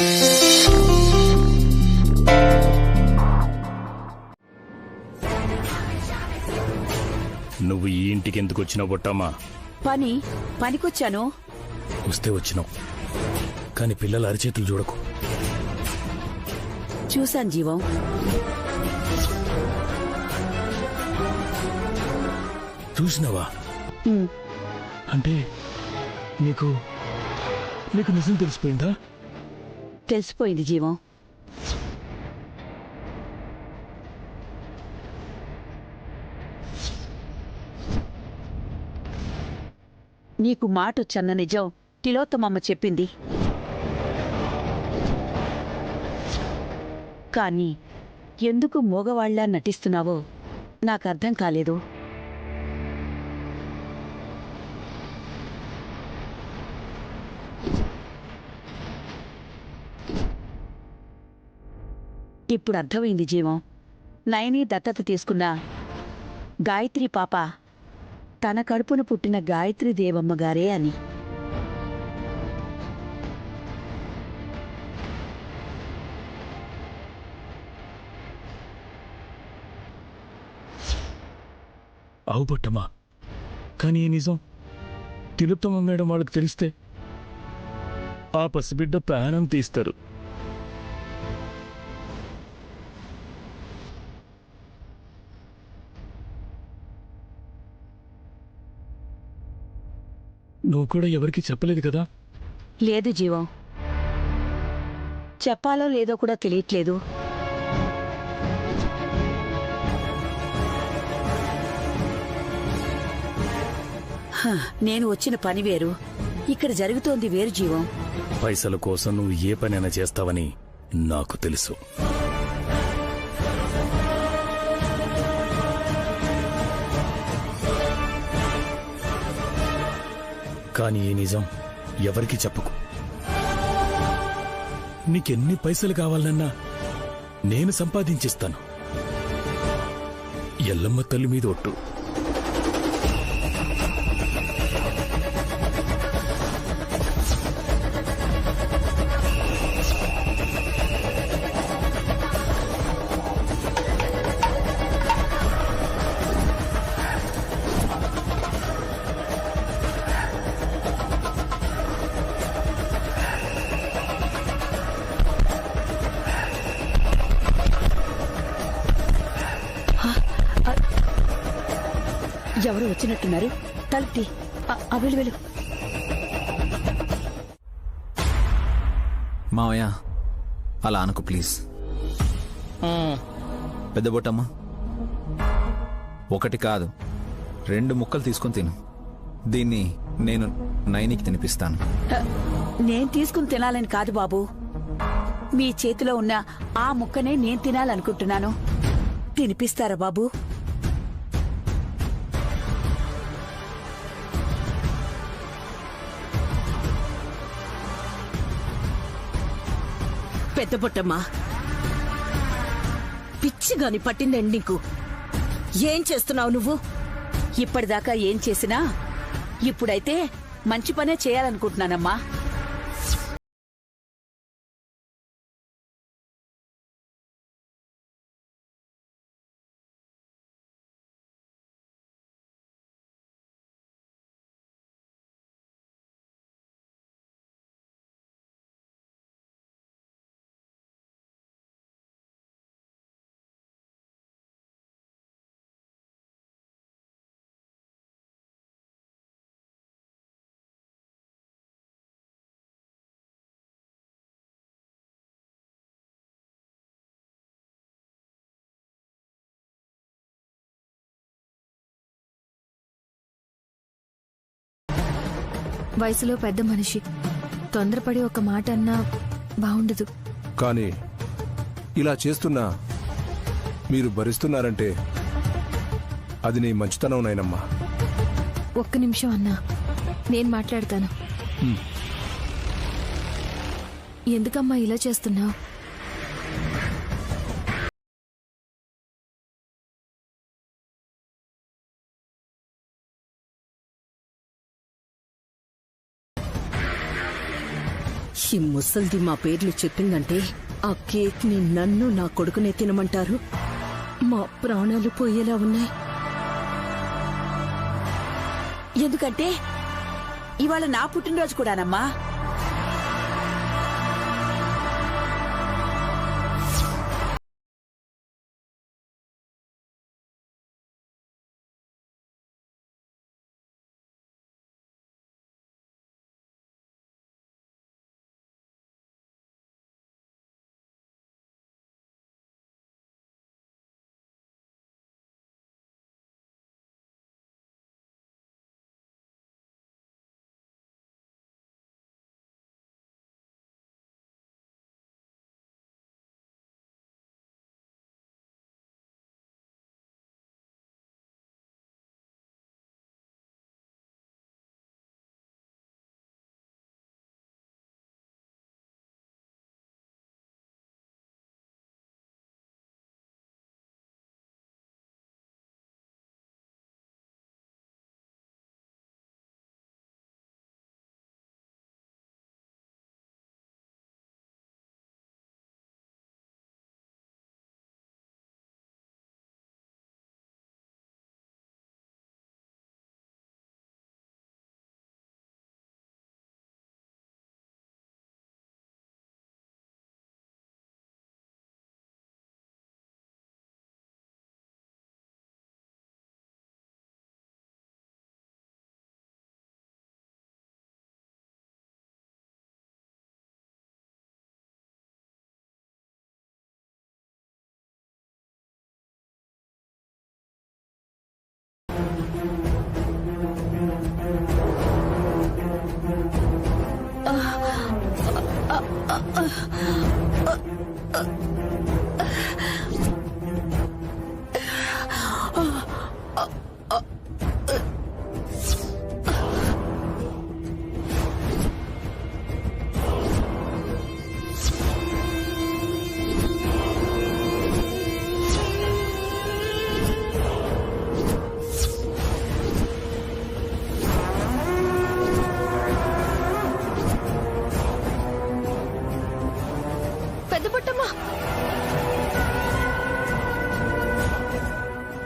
నువ్వు ఈ ఇంటికి ఎందుకు వచ్చినావు బొట్టమ్మా? పనికొచ్చాను. వస్తే వచ్చినావు, కానీ పిల్లల అరిచేతులు చూడకు. చూశాను జీవం. చూసినావా? అంటే నీకు నిజం తెలిసిపోయిందా? తెలిసిపోయింది జీవం. నీకు మాటొచ్చన్న నిజం తిలోత్తమమ్మ చెప్పింది. కానీ ఎందుకు మోగవాళ్లా నటిస్తున్నావో నాకర్థం కాలేదు. ఇప్పుడు అర్థమైంది జీవం. నయని దత్తత తీసుకున్న గాయత్రి పాప తన కడుపున పుట్టిన గాయత్రి దేవమ్మ గారే అని. అవు బొట్టమ్మా, కానీ ఈ నిజం తిలోత్తమ మేడం వాళ్ళకి తెలిస్తే ఆ పసిబిడ్డ ప్రాణం తీస్తారు. నువ్వు కూడా ఎవరికి చెప్పలేదు కదా? లేదు జీవం, చెప్పాలో లేదో కూడా తెలియట్లేదు. నేను వచ్చిన పని వేరు, ఇక్కడ జరుగుతోంది వేరు జీవం. పైసల కోసం నువ్వు ఏ పనైనా చేస్తావని నాకు తెలుసు. కానీ ఈ నిజం ఎవరికి చెప్పకు. నీకెన్ని పైసలు కావాలన్నా నేను సంపాదించిస్తాను. ఎల్లమ్మ తల్లి మీద ఒట్టు. ఎవరు వచ్చినట్టున్నారు. తలుపుతి. వెళ్ళు. మావయ్య అలా అనుకు ప్లీజ్. పెద్ద బొట్టమ్మ, ఒకటి కాదు 2 ముక్కలు తీసుకొని తిను. దీన్ని నేను నయనికి తినిపిస్తాను. నేను తీసుకుని తినాలని కాదు బాబు, మీ చేతిలో ఉన్న ఆ ముక్కనే నేను తినాలనుకుంటున్నాను. తినిపిస్తారా బాబు? పెద్ద బొట్టమ్మా, పిచ్చిగాని పట్టిందండి నీకు. ఏం చేస్తున్నావు నువ్వు? ఇప్పటిదాకా ఏం చేసినా ఇప్పుడైతే మంచి పనే చేయాలనుకుంటున్నానమ్మా. వయసులో పెద్ద మనిషి, తొందరపడి ఒక మాట అన్నా బాగుండదు. కానీ ఇలా చేస్తున్నా మీరు భరిస్తున్నారంటే అది నీ మంచితనం నాయనమ్మా. ఒక్క నిమిషం అన్నా, నేను మాట్లాడతాను. ఎందుకమ్మా ఇలా చేస్తున్నావు? ఈ ముసల్ది మా పేర్లు చెప్పిందంటే ఆ కేక్ ని నన్ను నా కొడుకునే తినమంటారు. మా ప్రాణాలు పోయేలా ఉన్నాయి. ఎందుకంటే ఇవాళ నా పుట్టినరోజు కూడానమ్మా.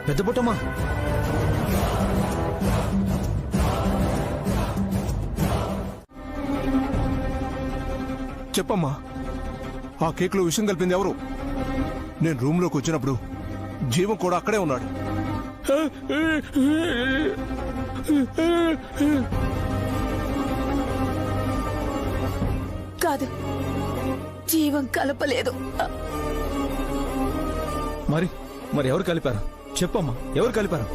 పెద్ద పుట్టమ్మా, చెప్పమ్మా, ఆ కేక్ లో విషయం కలిపింది ఎవరు? నేను రూమ్ లోకి వచ్చినప్పుడు జీవం కూడా అక్కడే ఉన్నాడు. కాదు, జీవం కలపలేదు. మరి ఎవరు కలిపారు? చెప్పమ్మా, ఎవరు కలిపారు?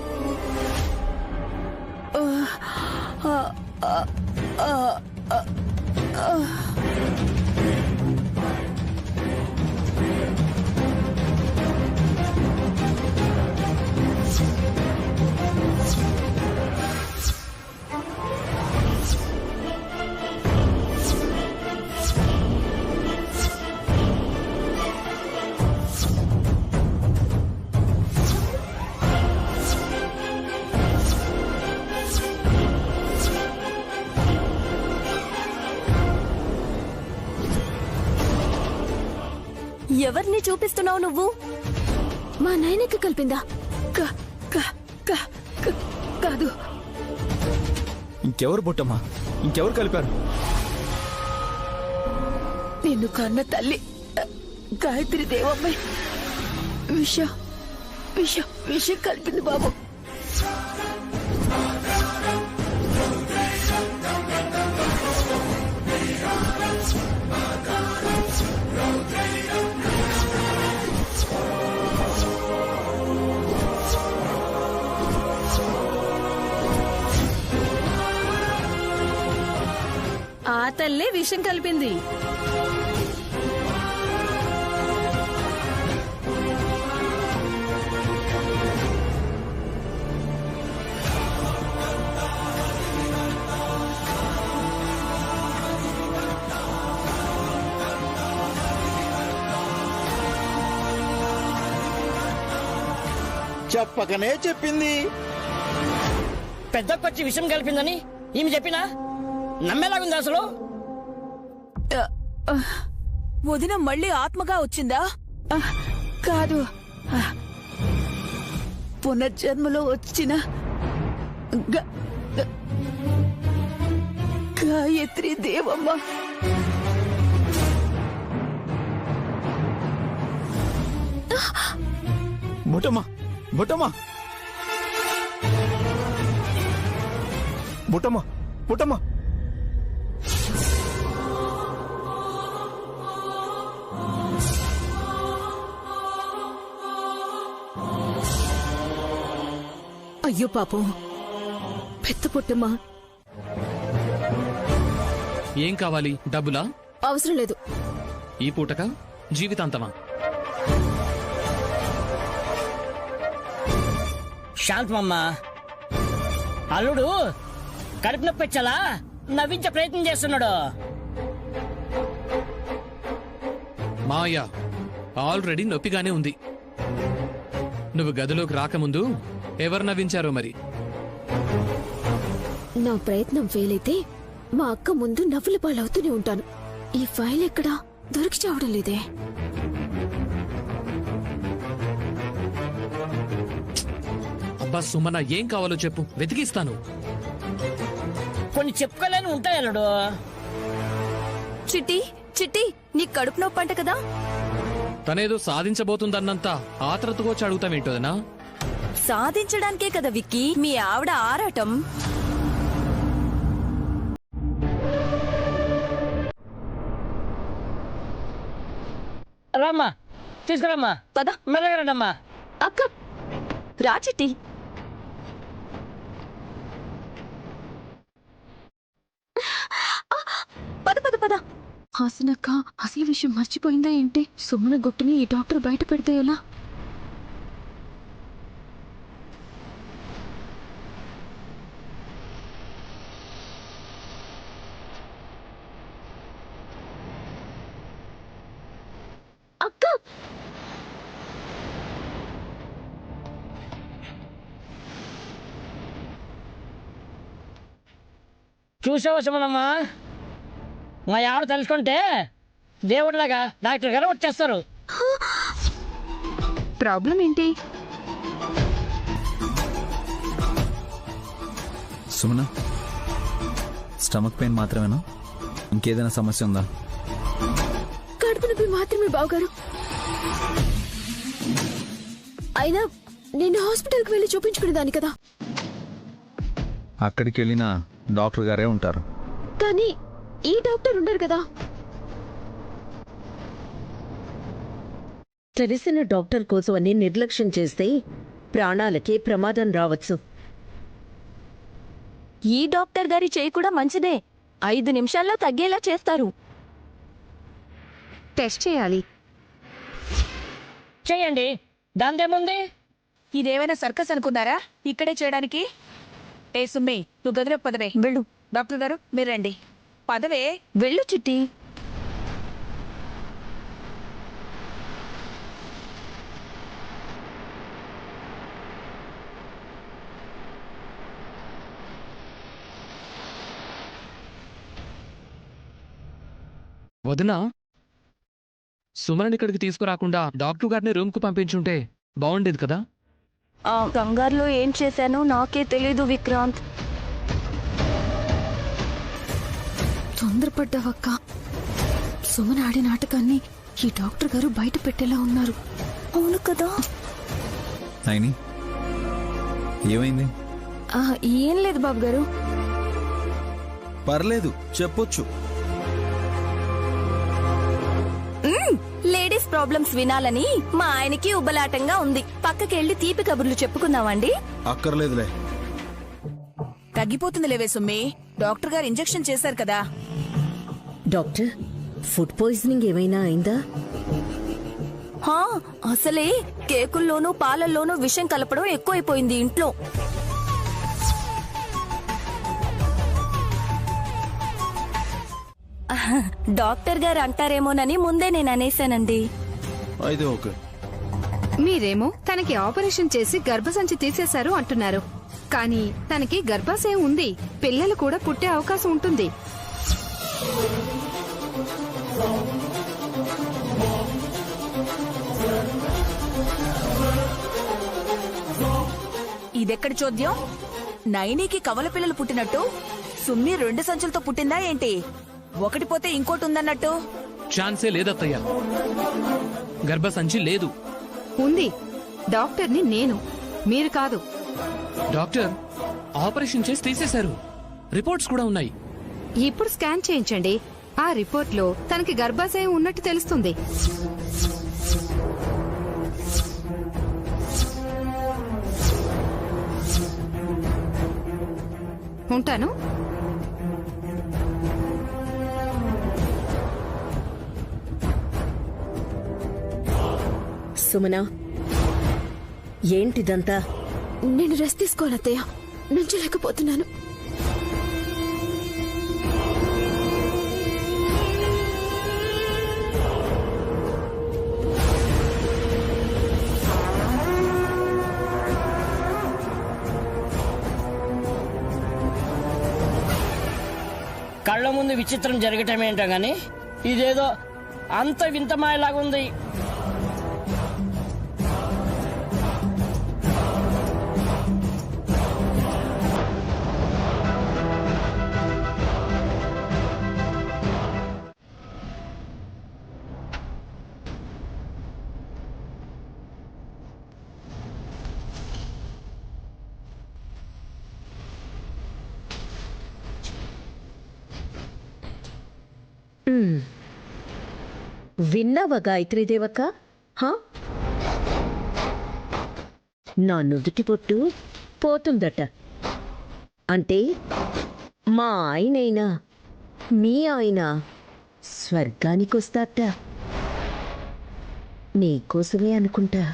ఎవరిని చూపిస్తున్నావు నువ్వు? మా నాయనకి కలిపిందా? కాదు. ఇంకెవరు పుట్టమ్మా? ఇంకెవరు కలిపారు? నిన్ను కన్న తల్లి గాయత్రి దేవమ్మ విషం విషం విషం కలిపింది బాబు. ఆ తల్లే విషం కలిపింది. చెప్పకనే చెప్పింది. పెద్దకొచ్చి విషయం కలిపిందని ఈమె చెప్పినా నమ్మేలాగుంది అసలు. వదిన మళ్ళీ ఆత్మగా వచ్చిందా? కాదు, పునర్జన్మలో వచ్చిన గాయత్రి దేవమ్మ. బుట్టమ్మా బుట్టమ్మా బుట్టమ్మ బుట్టమ్మ అయ్యో పాపం, పెద్ద పుట్టమ్మా. ఏం కావాలి? డబ్బులా? అవసరం లేదు. ఈ పూటక జీవితాంతమా? శాంతమమ్మా, అల్లుడు కడుపు నొప్పి వచ్చేలా నవ్వించే ప్రయత్నం చేస్తున్నాడు. మావయ్య, ఆల్రెడీ నొప్పిగానే ఉంది. నువ్వు గదిలోకి రాకముందు ఎవరు నవ్వించారో మరి. నా ప్రయత్నం ఫెయిల్ అయితే మా అక్క ముందు నవ్వుల పాలవుతూనే ఉంటాను. ఈ ఫైల్ ఎక్కడా దొరికి చావడం లేదే. అబ్బా సుమన, ఏం కావాలో చెప్పు, వెతికిస్తాను. కొన్ని చెప్పుకోలేని ఉంటాయి అల్లుడు. చిట్టి చిట్టి, నీ కడుపు నొప్పి అంట కదా? తనేదో సాధించబోతుందన్నంత ఆత్రతగా వచ్చి అడుగుతామేంటోదనా? సాధించడానికే కదా విక్కీ మీ ఆవిడ ఆరాటం. రామ్మా, తీసుకురామ్మా. పద. మెల్లగా రండమ్మా. అక్క రా చిట్టి. పద పద పద. హాసనక్క అసలు విషయం మర్చిపోయిందా ఏంటి? సుమన గుట్టుని ఈ డాక్టర్ బయట పెడితే ఎలా? అక్క చూసావా సుమనమ్మా, మా ఆవిడ తెలుసుకుంటే దేవుడిలాగా డాక్టర్ గారు వచ్చేస్తారు. ప్రాబ్లం ఏంటి? సుమన, స్టమక్ పెయిన్ మాత్రమేనా? ఇంకేదైనా సమస్య ఉందా? కడుపు నొప్పి మాత్రమే బావగారు. అయినా నేను హాస్పిటల్కి వెళ్ళి చూపించుకునేదాన్ని కదా. అక్కడికి వెళ్ళిన డాక్టర్ గారే ఉంటారు. కానీ ఈ డాక్టర్ ఉండరు కదా. తెలిసిన డాక్టర్ కోసం అని నిర్లక్ష్యం చేస్తే ప్రాణాలకే ప్రమాదం రావచ్చు. ఈ డాక్టర్ గారి చేయి కూడా మంచిదే. 5 నిమిషాల్లో తగ్గేలా చేస్తారు. టెస్ట్ చేయాలి. చెయ్యండి, దాందేముంది. ఇదేమైనా సర్కస్ అనుకున్నారా ఇక్కడే చేయడానికి? ఏ సుమ్మి, నువ్వు గదిలో పదవే. వెళ్ళు. డాక్టర్ గారు మీరు రండి. పదవే. వెళ్ళు చిట్టి. వదినా, సుమనని ఇక్కడికి తీసుకురాకుండా డాక్టర్ గారిని రూమ్ కు పంపించుంటే బాగుండేది కదా. ఆ కంగారులో ఏం చేశానో నాకే తెలీదు విక్రాంత్. తొందరపడ్డావక్క. సుమన్ ఆడే నాటకాన్ని ఈ డాక్టర్ గారు బయట పెట్టేలా ఉన్నారు. అవును కదా. నైని, ఏమైంది? ఏం లేదు బాబు గారు. పర్లేదు, చెప్పొచ్చు. లేడీస్ ప్రాబ్లమ్స్ వినాలని మా ఆయనకి ఉబ్బలాటంగా ఉంది. పక్కకెళ్ళి తీపి కబుర్లు చెప్పుకుందామండి. అక్కర్లేదులే. తగ్గిపోతుంది లేవే సుమ్మి, డాక్టర్ గారు ఇంజెక్షన్ చేశారు కదా. డాక్టర్, ఫుడ్ పాయిజనింగ్ ఏమైనా అయిందా? అసలే కేకుల్లోనూ పాలల్లోనూ విషం కలపడం ఎక్కువైపోయింది ఇంట్లో. డాక్టర్ గారు అంటారేమోనని ముందే నేను అనేశానండి. అయితే ఓకే. మీరేమో తనకి ఆపరేషన్ చేసి గర్భసంచి తీసేశారు అంటున్నారు. కానీ తనకి గర్భాశయం ఉంది. పిల్లలు కూడా పుట్టే అవకాశం ఉంటుంది. ఇదెక్కడి చోద్యం? నైనికి కవల పిల్లలు పుట్టినట్టు సుమ్మి 2 సంచులతో పుట్టిందా ఏంటి? ఒకటి పోతే ఇంకోటి ఉందన్నట్టు. ఛాన్సే లేదత్తయ్య, గర్భసంచి లేదు. ఉంది. డాక్టర్ని నేను, మీరు కాదు. డాక్టర్ ఆపరేషన్ చేసి తీసేశారు, రిపోర్ట్స్ కూడా ఉన్నాయి. ఇప్పుడు స్కాన్ చేయించండి. ఆ రిపోర్ట్లో తనకి గర్భాశయం ఉన్నట్టు తెలుస్తుంది. ఉంటాను. సుమనా, ఏంటిదంతా? నేను రెస్ట్ తీసుకోవాలత్తయ్య, నుంచోలేకపోతున్నాను. కళ్ళ ముందు విచిత్రం జరగటం ఏంటో గాని ఇదేదో అంత వింత మాయలాగుంది. విన్నావా గాయత్రీదేవక్క? నా నుదుటి పొట్టు పోతుందట. అంటే మా ఆయనైనా మీ ఆయన స్వర్గానికొస్తాట. నీకోసమే అనుకుంటా.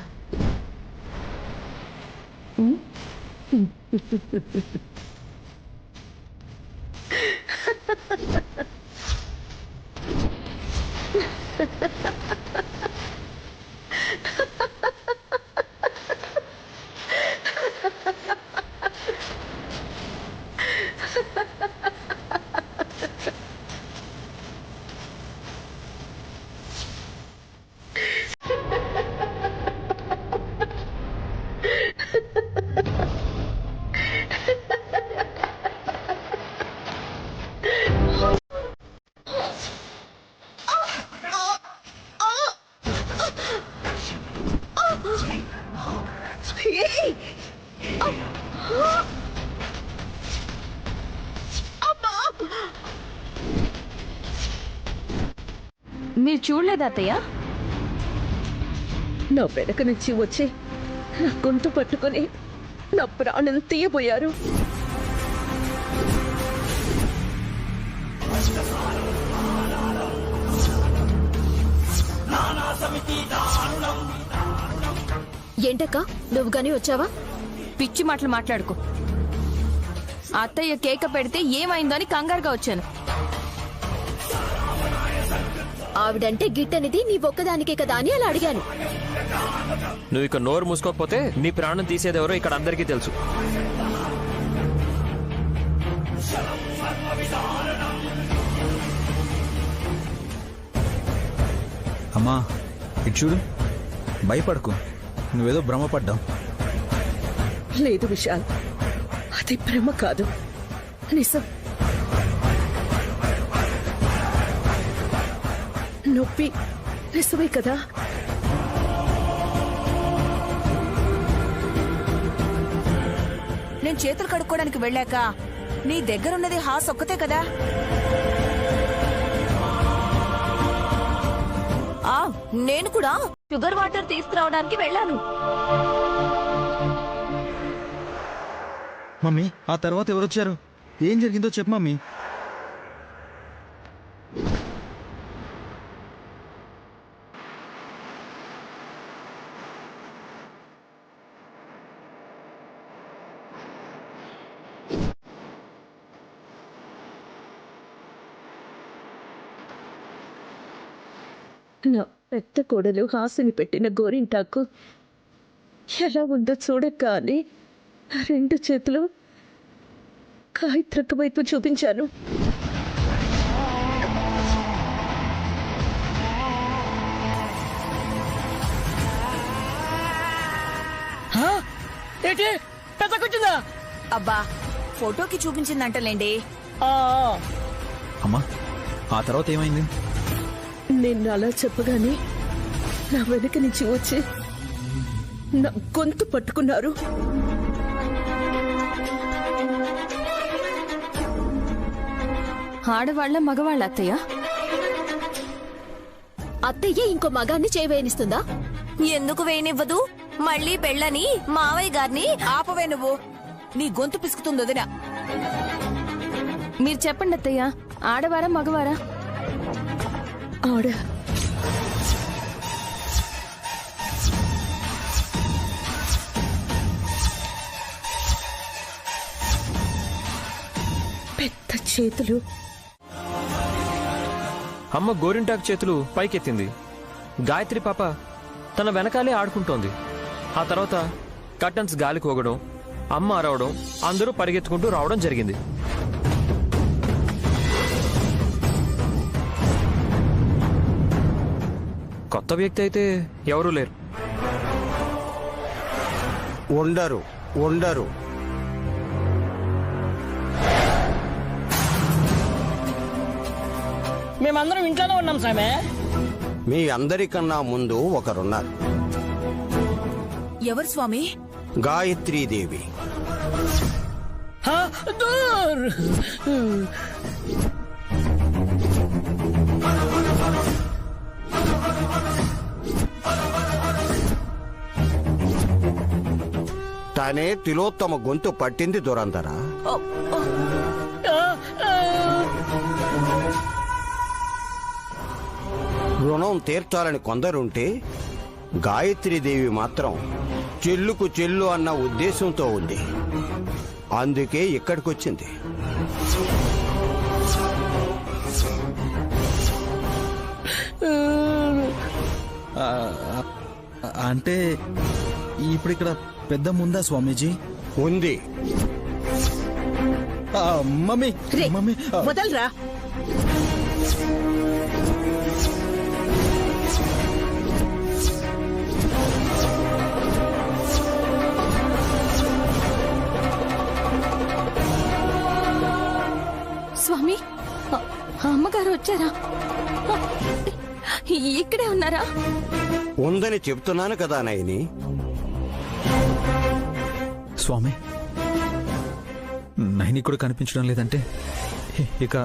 మీరు చూడలేదా అత్తయ్య? నా వెనక నుంచి వచ్చి నా గొంతు పట్టుకొని నా ప్రాణం తీయబోయారు. ఏంటక్క, నువ్వు గాని వచ్చావా? పిచ్చి మాటలు మాట్లాడుకో. అత్తయ్య కేక పెడితే ఏమైందో అని కంగారుగా వచ్చాను. ఆవిడంటే గిట్టనిది నీ ఒక్కదానికే కదా అని అలా అడిగాను. నువ్వు ఇక నోరు మూసుకోకపోతే నీ ప్రాణం తీసేదెవరో ఇక్కడ అందరికీ తెలుసు. అమ్మా ఇటు చూడు, భయపడకు. నువ్వేదో భ్రమపడ్డావు. లేదు విశాల్, అది భ్రమ కాదు, నిజం. నొప్పి నిజమే కదా? నేను చేతులు కడుక్కోవడానికి వెళ్ళాక నీ దగ్గరున్నది హాస్ ఒక్కతే కదా? నేను కూడా షుగర్ వాటర్ తీసుకురావడానికి వెళ్ళాను. మమ్మీ, ఆ తర్వాత ఎవరొచ్చారు? ఏం జరిగిందో చెప్పు మమ్మీ. నా పెద్ద కోడలు హాసిని పెట్టిన గోరింటాకు ఎలా ఉందో చూడగానే 2 చేతులు గాయత్రక్క వైపు చూపించాను. ఏంటి? పెద్ద తక్కువచ్చిందా? అబ్బా ఫోటోకి చూపించిందంటలేండి. అమ్మా ఆ తర్వాత ఏమైంది? నేను అలా చెప్పగానే నా వెనక నుంచి వచ్చి నా గొంతు పట్టుకున్నారు. ఆడవాళ్ళ మగవాళ్ళ అత్తయ్య? అత్తయ్య ఇంకో మగాన్ని చేయవేనిస్తుందా? ఎందుకు వేయనివ్వదు? మళ్ళీ పెళ్ళని మావయ్య గారిని ఆపవే నువ్వు. నీ గొంతు పిసుకుతుంది వదిన. మీరు చెప్పండి అత్తయ్య, ఆడవారా మగవారా? ఆడ. పెద్ద చేతులు. అమ్మ గోరింటాకు చేతులు పైకెత్తింది. గాయత్రి పాప తన వెనకాలే ఆడుకుంటోంది. ఆ తర్వాత కర్టన్స్ గాలికి పోగడం, అమ్మ అరవడం, అందరూ పరిగెత్తుకుంటూ రావడం జరిగింది. కొత్త వ్యక్తి అయితే ఎవరూ లేరు. ఉండరు. మేమందరం ఇంట్లోనే ఉన్నాం సామే. మీ అందరికన్నా ముందు ఒకరున్నారు. ఎవరు స్వామి? గాయత్రీదేవి. దూర్. తనే తిలోత్తమ గొంతు పట్టింది దురంధర. రుణం తీర్చాలని కొందరుంటే గాయత్రీదేవి మాత్రం చెల్లుకు చెల్లు అన్న ఉద్దేశంతో ఉంది. అందుకే ఇక్కడికొచ్చింది. అంటే ఇప్పుడు ఇక్కడ పెద్ద ముందా స్వామీజీ? ఉంది. మమ్మీ మమ్మీ వదలరా. స్వామి, అమ్మగారు వచ్చారా? ఇక్కడే ఉన్నారా? ఉందని చెప్తున్నాను కదా నయని. స్వామి నైని కూడా కనిపించడం లేదంటే ఇక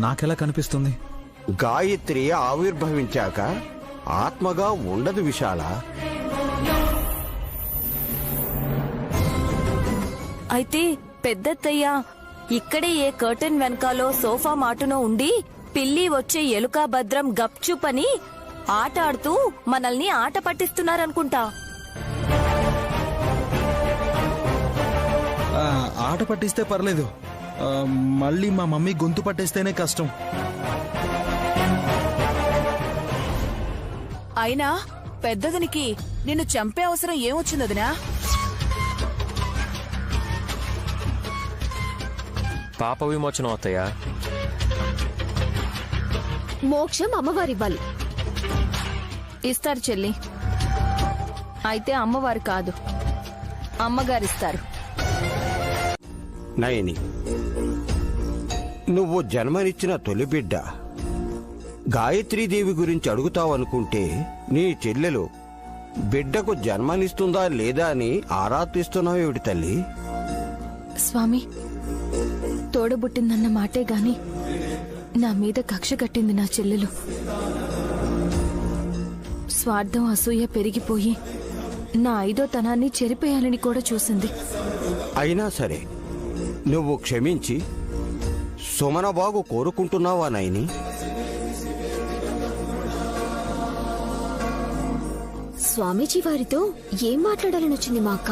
నాకెలా కనిపిస్తుంది? గాయత్రి ఆవిర్భవించాక ఆత్మగా ఉండదు విశాల. అయితే పెద్దత్తయ్య ఇక్కడే ఏ కర్టన్ వెనకాలో సోఫా మాటునో ఉండి పిల్లి వచ్చే ఎలుక భద్రం గప్చుప్ అని ఆట ఆడుతూ మనల్ని ఆట పట్టిస్తున్నారనుకుంటా. ఆట పట్టిస్తే పర్లేదు, మళ్ళీ మా మమ్మీ గొంతు పట్టేస్తేనే కష్టం. అయినా పెద్దదనికి నిన్ను చంపే అవసరం ఏమొచ్చిందదినా? పాప విమోచనం అత్తయ్య. మోక్షం అమ్మవారివ్వాలి. ఇస్తారు చెల్లి. అయితే అమ్మవారు కాదు, అమ్మగారిస్తారు. నయని, నువ్వు జన్మనిచ్చిన తొలి బిడ్డ గాయత్రీదేవి గురించి అడుగుతావనుకుంటే నీ చెల్లెలు బిడ్డకు జన్మనిస్తుందా లేదా అని ఆరా తీస్తున్నావేమిటి తల్లి? స్వామి, తోడబుట్టిందన్న మాటే గాని నా మీద కక్ష కట్టింది నా చెల్లెలు. స్వార్థం అసూయ పెరిగిపోయి నా 5వ తనాన్ని చెరిపేయాలని కూడా చూసింది. అయినా సరే నువ్వు క్షమించి సుమన బాగు కోరుకుంటున్నావా నయని? స్వామీజీ వారితో ఏం మాట్లాడాలని వచ్చింది మా అక్క?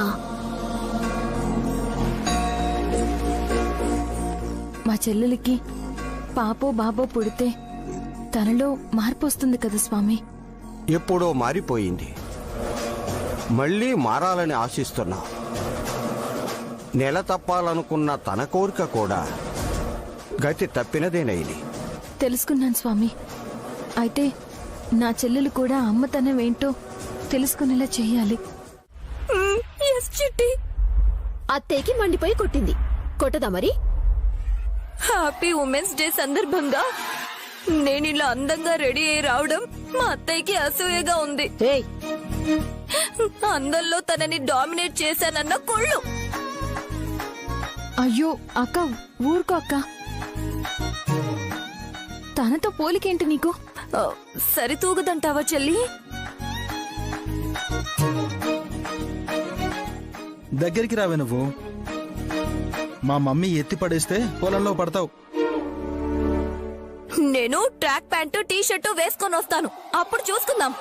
మా చెల్లెలికి పాపో బాబో పుడితే తనలో మార్పు వస్తుంది కదా స్వామి. ఎప్పుడో మారిపోయింది, మళ్ళీ మారాలని ఆశిస్తున్నా. నెల తప్పాలనుకున్న తన కోరిక కూడా గతి తప్పినదేనైంది. తెలుసుకున్నాను స్వామి. అయితే నా చెల్లెలు కూడా అమ్మతనం ఏంటో తెలుసుకునేలా చెయ్యాలి. చిట్టి, అత్తయ్యకి మండిపోయి కొట్టింది. కొట్టదా మరి? హ్యాపీ ఉమెన్స్ డే సందర్భంగా నేను ఇలా అందంగా రెడీ అయి రావడం మా అత్తయ్యకి అసూయగా ఉంది. అందంలో తనని డామినేట్ చేశానన్న కుళ్ళు. అయ్యో అక్క, ఊరుకో అక్క. తనతో పోలికేంటి నీకు? సరితూగదంటావా చెల్లి? దగ్గరికి రావే నువ్వు. మా మమ్మీ ఎత్తి పడేస్తే పొలంలో పడతావు. నేను ట్రాక్ ప్యాంటు టీ షర్టు వేసుకొని వస్తాను, అప్పుడు చూసుకుందాం.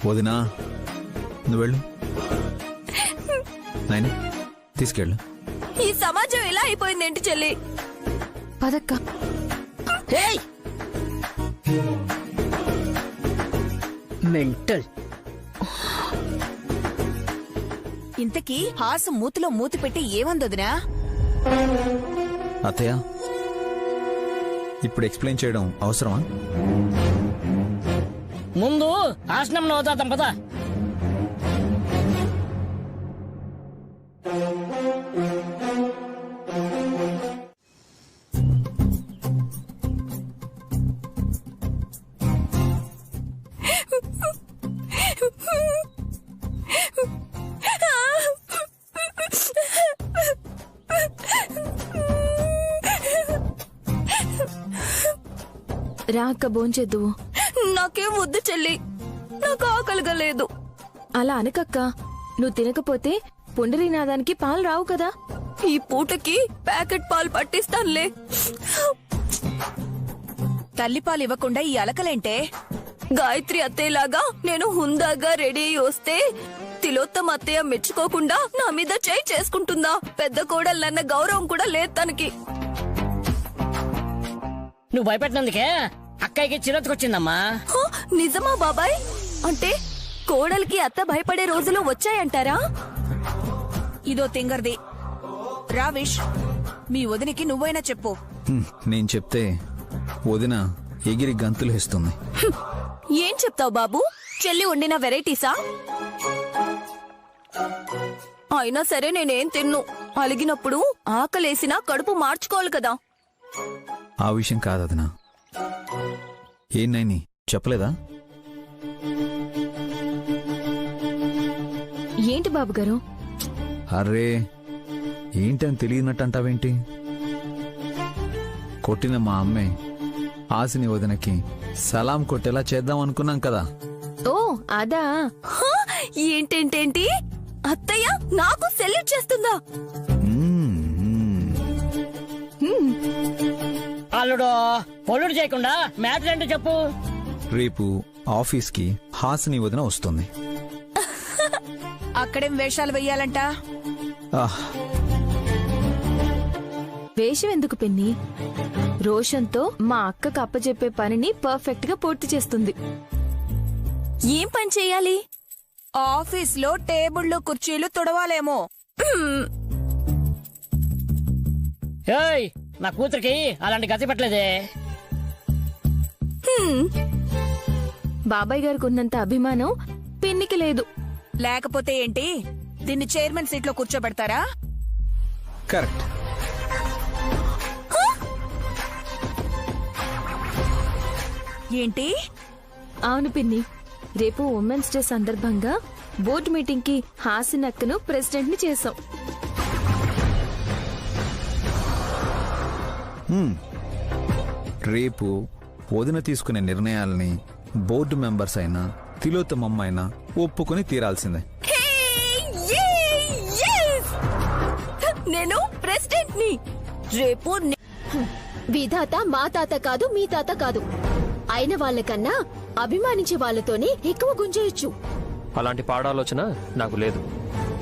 వదినా నువ్వు వెళ్ళు. నైని తీసుకెళ్ళు. ఈ సమాజం ఇలా అయిపోయిందేంటి చెల్లి? పదక్క. మెంటల్. ఇంతకీ హాసు మూతిలో మూతి పెట్టి ఏమందొదినా? అత్తయ్య ఇప్పుడు ఎక్స్ప్లెయిన్ చేయడం అవసరమా? ముందు ఆశ్రమం అవుతాం పదా. రా అక్క, భోంచేద్దువు. నాకేం వద్దు చెల్లి, నాకు ఆకలిగా లేదు. అలా అనకక్క. నువ్వు తినకపోతే పుండరీనాదానికి పాలు రావు కదా. ఈ పూటకి ప్యాకెట్ పాలు పట్టిస్తానులే. తల్లిపాలు ఇవ్వకుండా ఈ అలకలేంటే? గాయత్రి అత్తయ్యలాగా నేను హుందాగా రెడీ అయి వస్తే తిలోత్తమ అత్తయ్య మెచ్చుకోకుండా నా మీద చేయి చేసుకుంటుందా? పెద్ద కోడలన్న గౌరవం కూడా లేదు తనకి. నువ్వు భయపెట్టినందుకే అక్కయ్యకి చిరతకొచ్చిందమ్మా. నిజమా బాబాయ్? అంటే కోడలికి అత్త భయపడే రోజులు వచ్చాయంటారా? ఇదో తింగర్ది. రావిష్, మీ వదినికి నువ్వైనా చెప్పు. నేను చెప్తే వదిన ఎగిరి గంతులు వేస్తుంది. ఏం చెప్తావు బాబు? చెల్లి వండిన వెరైటీసా? అయినా సరే నేనేం తిన్ను. అలిగినప్పుడు ఆకలేసినా కడుపు మార్చుకోవాలి కదా. ఆ విషయం కాదు వదినా. ఏం నైని చెప్పలేదా? ఏంటి బాబు గారు? అరే ఏంటని తెలియనట్టు అంటావేంటి? కొట్టిన మా అమ్మే ఆశని వదినకి సలాం కొట్టేలా చేద్దాం అనుకున్నాం కదా. ఓ అదా? ఏంటేంటేంటి? అత్తయ్య నాకు సెల్యూట్ చేస్తుందా? అల్లుడు పొల్లుడు చేయకుండా మ్యాటర్ ఏంటో చెప్పు. రేపు ఆఫీస్కి హాసిని వదిన వస్తుంది. అక్కడేం వేషాలు వెయ్యాలంట? వేషం ఎందుకు పిన్ని? రోషన్తో మా అక్కకు అప్పచెప్పే పనిని పర్ఫెక్ట్ గా పూర్తి చేస్తుంది. ఏం పని చేయాలి? ఆఫీస్ లో టేబుళ్లు కుర్చీలు తుడవాలేమో. ఏయ్, నా కూతురికి అలాంటి గతి పెట్టలేదే. బాబాయ్ గారికి ఉన్నంత అభిమానం పిన్నికి లేదు. లేకపోతే ఏంటి? దీన్ని చైర్మన్ సీట్ లో కూర్చోబెడతారా? కరెక్ట్. ఏంటి? అవును పిన్ని, రేపు ఉమెన్స్ డే సందర్భంగా బోర్డు మీటింగ్ కి హాసినక్కను ప్రెసిడెంట్ ని చేశాం. రేపు వదిన తీసుకునే నిర్ణయాలని బోర్డు మెంబర్స్ అయినా తిలోత్తమమ్మ అయినా ఒప్పుకొని తీరాల్సిందే. నేను ప్రెసిడెంట్ ని. రేపు విధాత మా తాత కాదు, మీ తాత కాదు. అయిన వాళ్ళకన్నా అభిమానించే వాళ్ళతోనే ఎక్కువ గుంజేయొచ్చు. అలాంటి పాడాలోచన నాకు లేదు.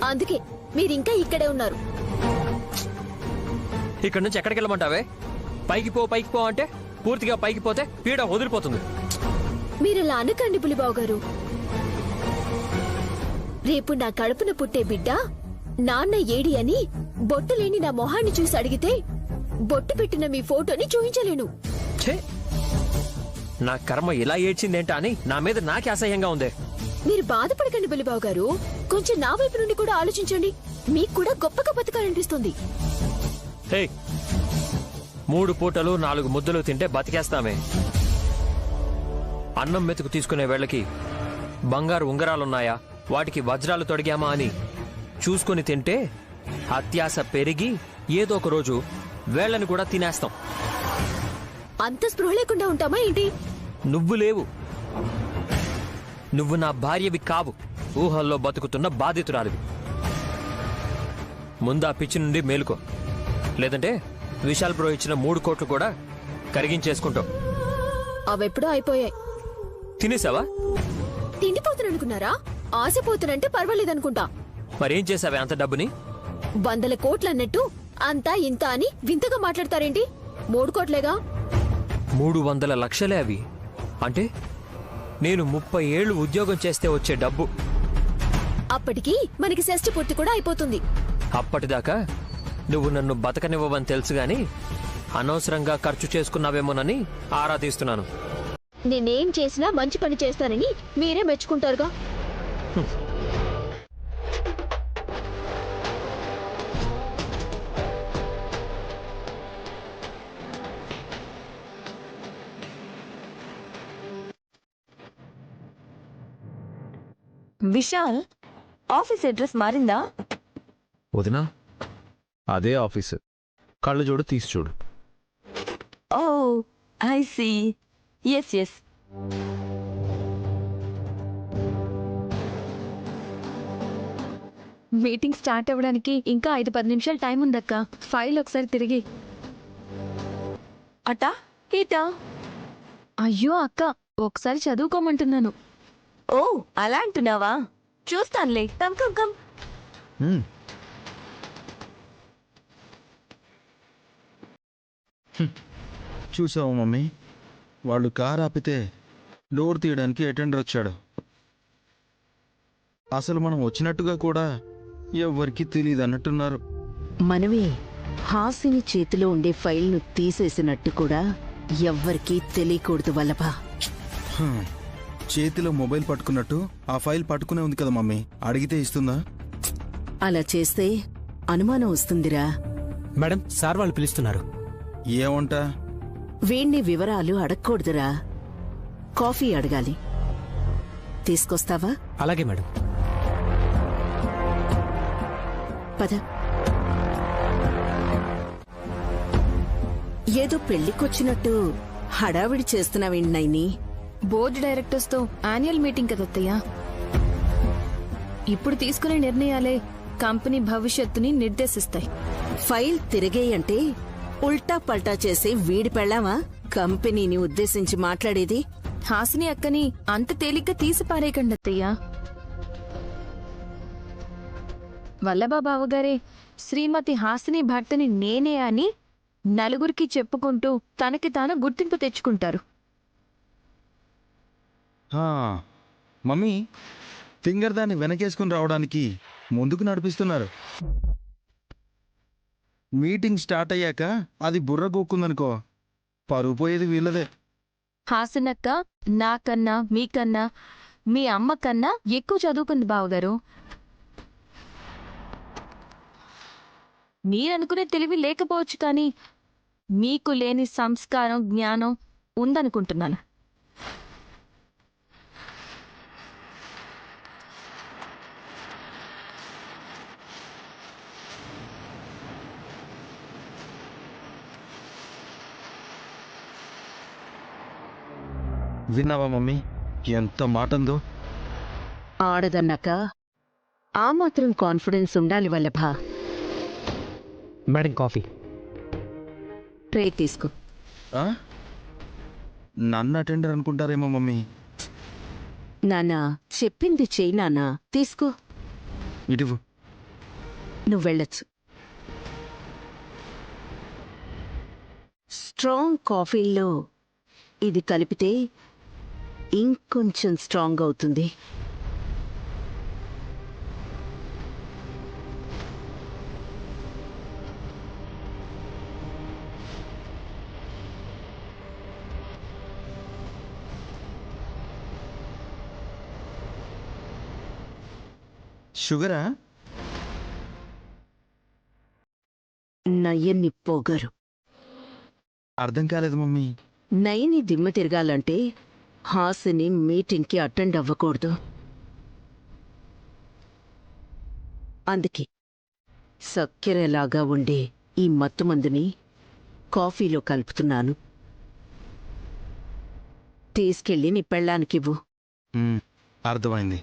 అందుకే మీరింకా ఇక్కడే ఉన్నారు. ఇక్కడి నుంచి ఎక్కడికి వెళ్ళమంటావే? పైకి పో అంటే పూర్తిగా పైకి పోతే పీడ వదిలిపోతుంది. మీరలా అనకండి పులిబావు గారు. రేపు నా కడుపున పుట్టే బిడ్డ నాన్న ఏడి అని బొట్టు లేని నా మొహాన్ని చూసి అడిగితే బొట్టు పెట్టిన మీ ఫోటోని చూపించలేను. నా కర్మ ఇలా ఏడ్చిందేంటా అని నా మీద నాకే అసహ్యంగా ఉంది. మీరు బాధపడకండి బుల్లిబాబు గారు, కొంచెం నా వైపు నుండి కూడా ఆలోచించండి. మీకు కూడా గొప్పగా బతకాలనిపిస్తుంది. హే, 3 పూటలు 4 ముద్దలు తింటే బతికేస్తామే. అన్నం మెతుకు తీసుకునే వేళకి బంగారు ఉంగరాలున్నాయా, వాటికి వజ్రాలు తొడిగామా అని చూసుకొని తింటే అత్యాశ పెరిగి ఏదో ఒక రోజు వేళ్ళని కూడా తినేస్తాం. అంత స్పృహ లేకుండా ఉంటామా ఏంటి? నువ్వు లేవు. నువ్వు నా భార్యవి కావు, ఊహల్లో బతుకుతున్న బాధితురాలివి. ముందా పిచ్చి నుండి మేలుకో, లేదంటే విశాల్ బ్రో ఇచ్చిన 3 కోట్లు కూడా కరిగించేసుకుంటావు. అవెప్పుడో అయిపోయాయి. తినేసావా? తిండిపోతున్ననుకున్నారా? ఆశపోతునంటే పర్వాలేదనుకుంటా. మరేం చేసావే అంత డబ్బుని? 100 కోట్లన్నట్టు అంతా ఇంత అని వింతగా మాట్లాడతారేంటి? 3 కోట్లేగా. 300 లక్షలే అవి. అంటే నేను 30 ఏళ్లు ఉద్యోగం చేస్తే వచ్చే డబ్బు. అప్పటికి మనకి షష్టి పూర్తి కూడా అయిపోతుంది. అప్పటిదాకా నువ్వు నన్ను బతకనివ్వవని తెలుసు గాని అనవసరంగా ఖర్చు చేసుకున్నావేమోనని ఆరా తీస్తున్నాను. నేనేం చేసినా మంచి పని చేస్తానని మీరే మెచ్చుకుంటారుగా. విశాల్, ఆఫీస్ అడ్రస్ మారిందా? వదినా, అదే ఆఫీసు. కళ్ళు చూడు, తీసి చూడు. Oh I see. Yes yes. Meeting start అవ్వడానికి ఇంకా 5-10 నిమిషాలు టైం ఉందక్క. ఫైల్ ఒకసారి తిరిగి. అటా ఇటా? అయ్యో అక్క, ఒకసారి చదువుకోమంటున్నాను. ఓ అలా అంటున్నావా? చూస్తానులే. Come come come. చూసావు మమ్మీ, వాళ్ళు కారు ఆపితే డోర్ తీయడానికి అటెండర్ వచ్చాడు. అసలు మనం వచ్చినట్టుగా కూడా ఎవ్వరికీ తెలియదు అన్నట్టున్నారు. మనమే హాసిని చేతిలో ఉండే ఫైల్ను తీసేసినట్టు కూడా ఎవ్వరికీ తెలియకూడదు వల్లభ. చేతిలో మొబైల్ పట్టుకున్నట్టు ఆ ఫైల్ పట్టుకునే ఉంది కదా మమ్మీ, అడిగితే ఇస్తుందా? అలా చేస్తే అనుమానం వస్తుందిరా. మేడం, సార్ వాళ్ళు పిలుస్తున్నారు. ఏమంటా? వీణ్ణి వివరాలు అడగకూడదురా, కాఫీ అడగాలి. తీసుకొస్తావా? అలాగే మేడం. పద. ఏదో పెళ్లికొచ్చినట్టు హడావిడి చేస్తున్నావేంటి? బోర్డు డైరెక్టర్స్ తో యాన్యువల్ మీటింగ్ కదత్తయ్య. ఇప్పుడు తీసుకునే నిర్ణయాలే కంపెనీ భవిష్యత్తుని నిర్దేశిస్తాయి. ఫైల్ తిరిగేయంటే ఉల్టా పల్టా చేసి వీడి పెళ్ళామా కంపెనీని ఉద్దేశించి మాట్లాడేది? హాసిని అక్కని అంత తేలిగ్గా తీసి పారేయకండి అత్తయ్య. వల్లభబావగారే శ్రీమతి హాసిని భర్తని నేనే అని నలుగురికి చెప్పుకుంటూ తనకి తాను గుర్తింపు తెచ్చుకుంటారు. మమ్మీ, ఫింగర్ దాన్ని వెనకేసుకుని రావడానికి ముందుకు నడిపిస్తున్నారు. మీటింగ్ స్టార్ట్ అయ్యాక అది బుర్ర గోక్కుందనుకో, పరువు పోయేది వీళ్ళదే. హాసినక్క నాకన్నా మీకన్నా మీ అమ్మకన్నా ఎక్కువ చదువుకుంది బావగారు. మీరనుకునే తెలివి లేకపోవచ్చు, కానీ మీకు లేని సంస్కారం జ్ఞానం ఉందనుకుంటున్నాను. విన్నావా మమ్మీ, ఎంత మాటందో? ఆడదన్నాక ఆ మాత్రం కాన్ఫిడెన్స్ ఉండాలి వల్లభ. Madam, coffee. ట్రే తీసుకో. నన్ను అటెండర్ అనుకుంటారేమో మమ్మీ. నానా చెప్పింది చెయ్యి నానా, తీసుకో. ఇటువు. నువ్వెళ్ళొచ్చు. స్ట్రాంగ్ కాఫీల్లో ఇది కలిపితే ఇంకొంచెం స్ట్రాంగ్ అవుతుంది. షుగరా? నయ్యన్ని పొగరు. అర్థం కాలేదు మమ్మీ. నయని దిమ్మ తిరగాలంటే హాసిని మీటింగ్కి అటెండ్ అవ్వకూడదు. అందుకే సక్కెరలాగా ఉండే ఈ మత్తుమందుని కాఫీలో కలుపుతున్నాను. తీసుకెళ్ళి నీ పెళ్ళానికివ్వు. అర్థమైంది.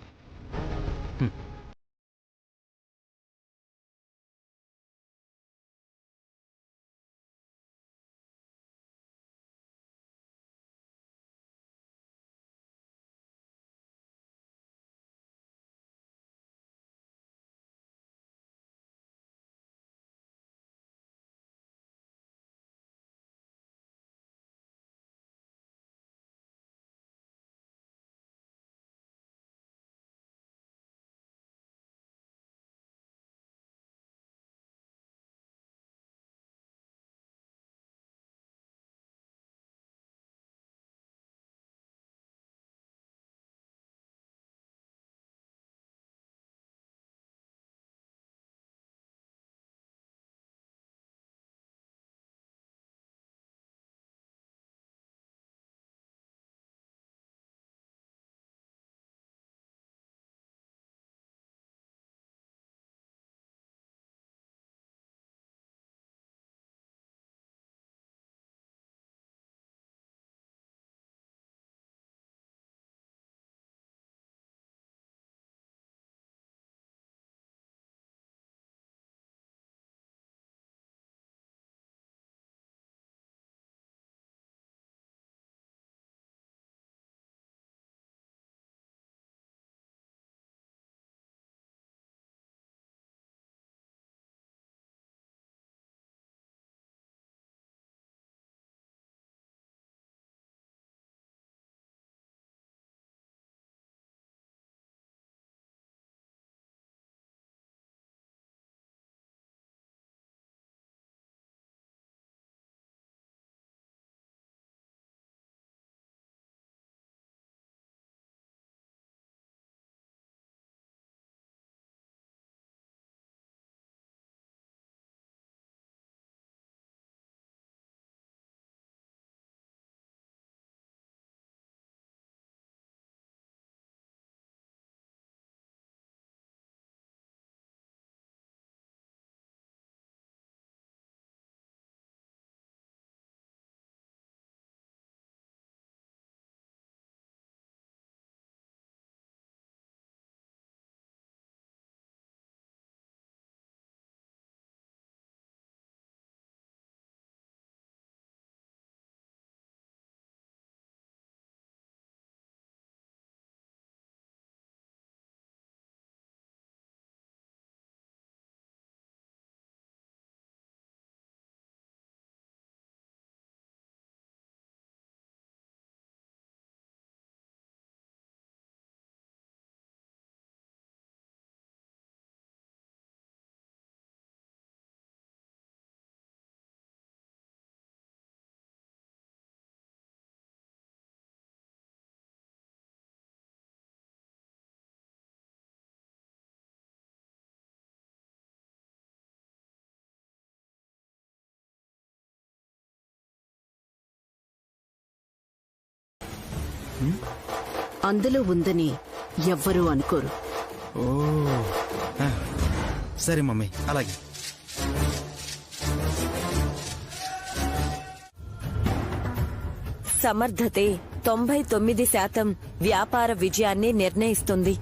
అందులో ఉందని ఎవ్వరూ అనుకోరు. ఓ సరే మమ్మీ, అలాగే. సమర్థతే 99% వ్యాపార విజయాన్ని నిర్ణయిస్తుంది.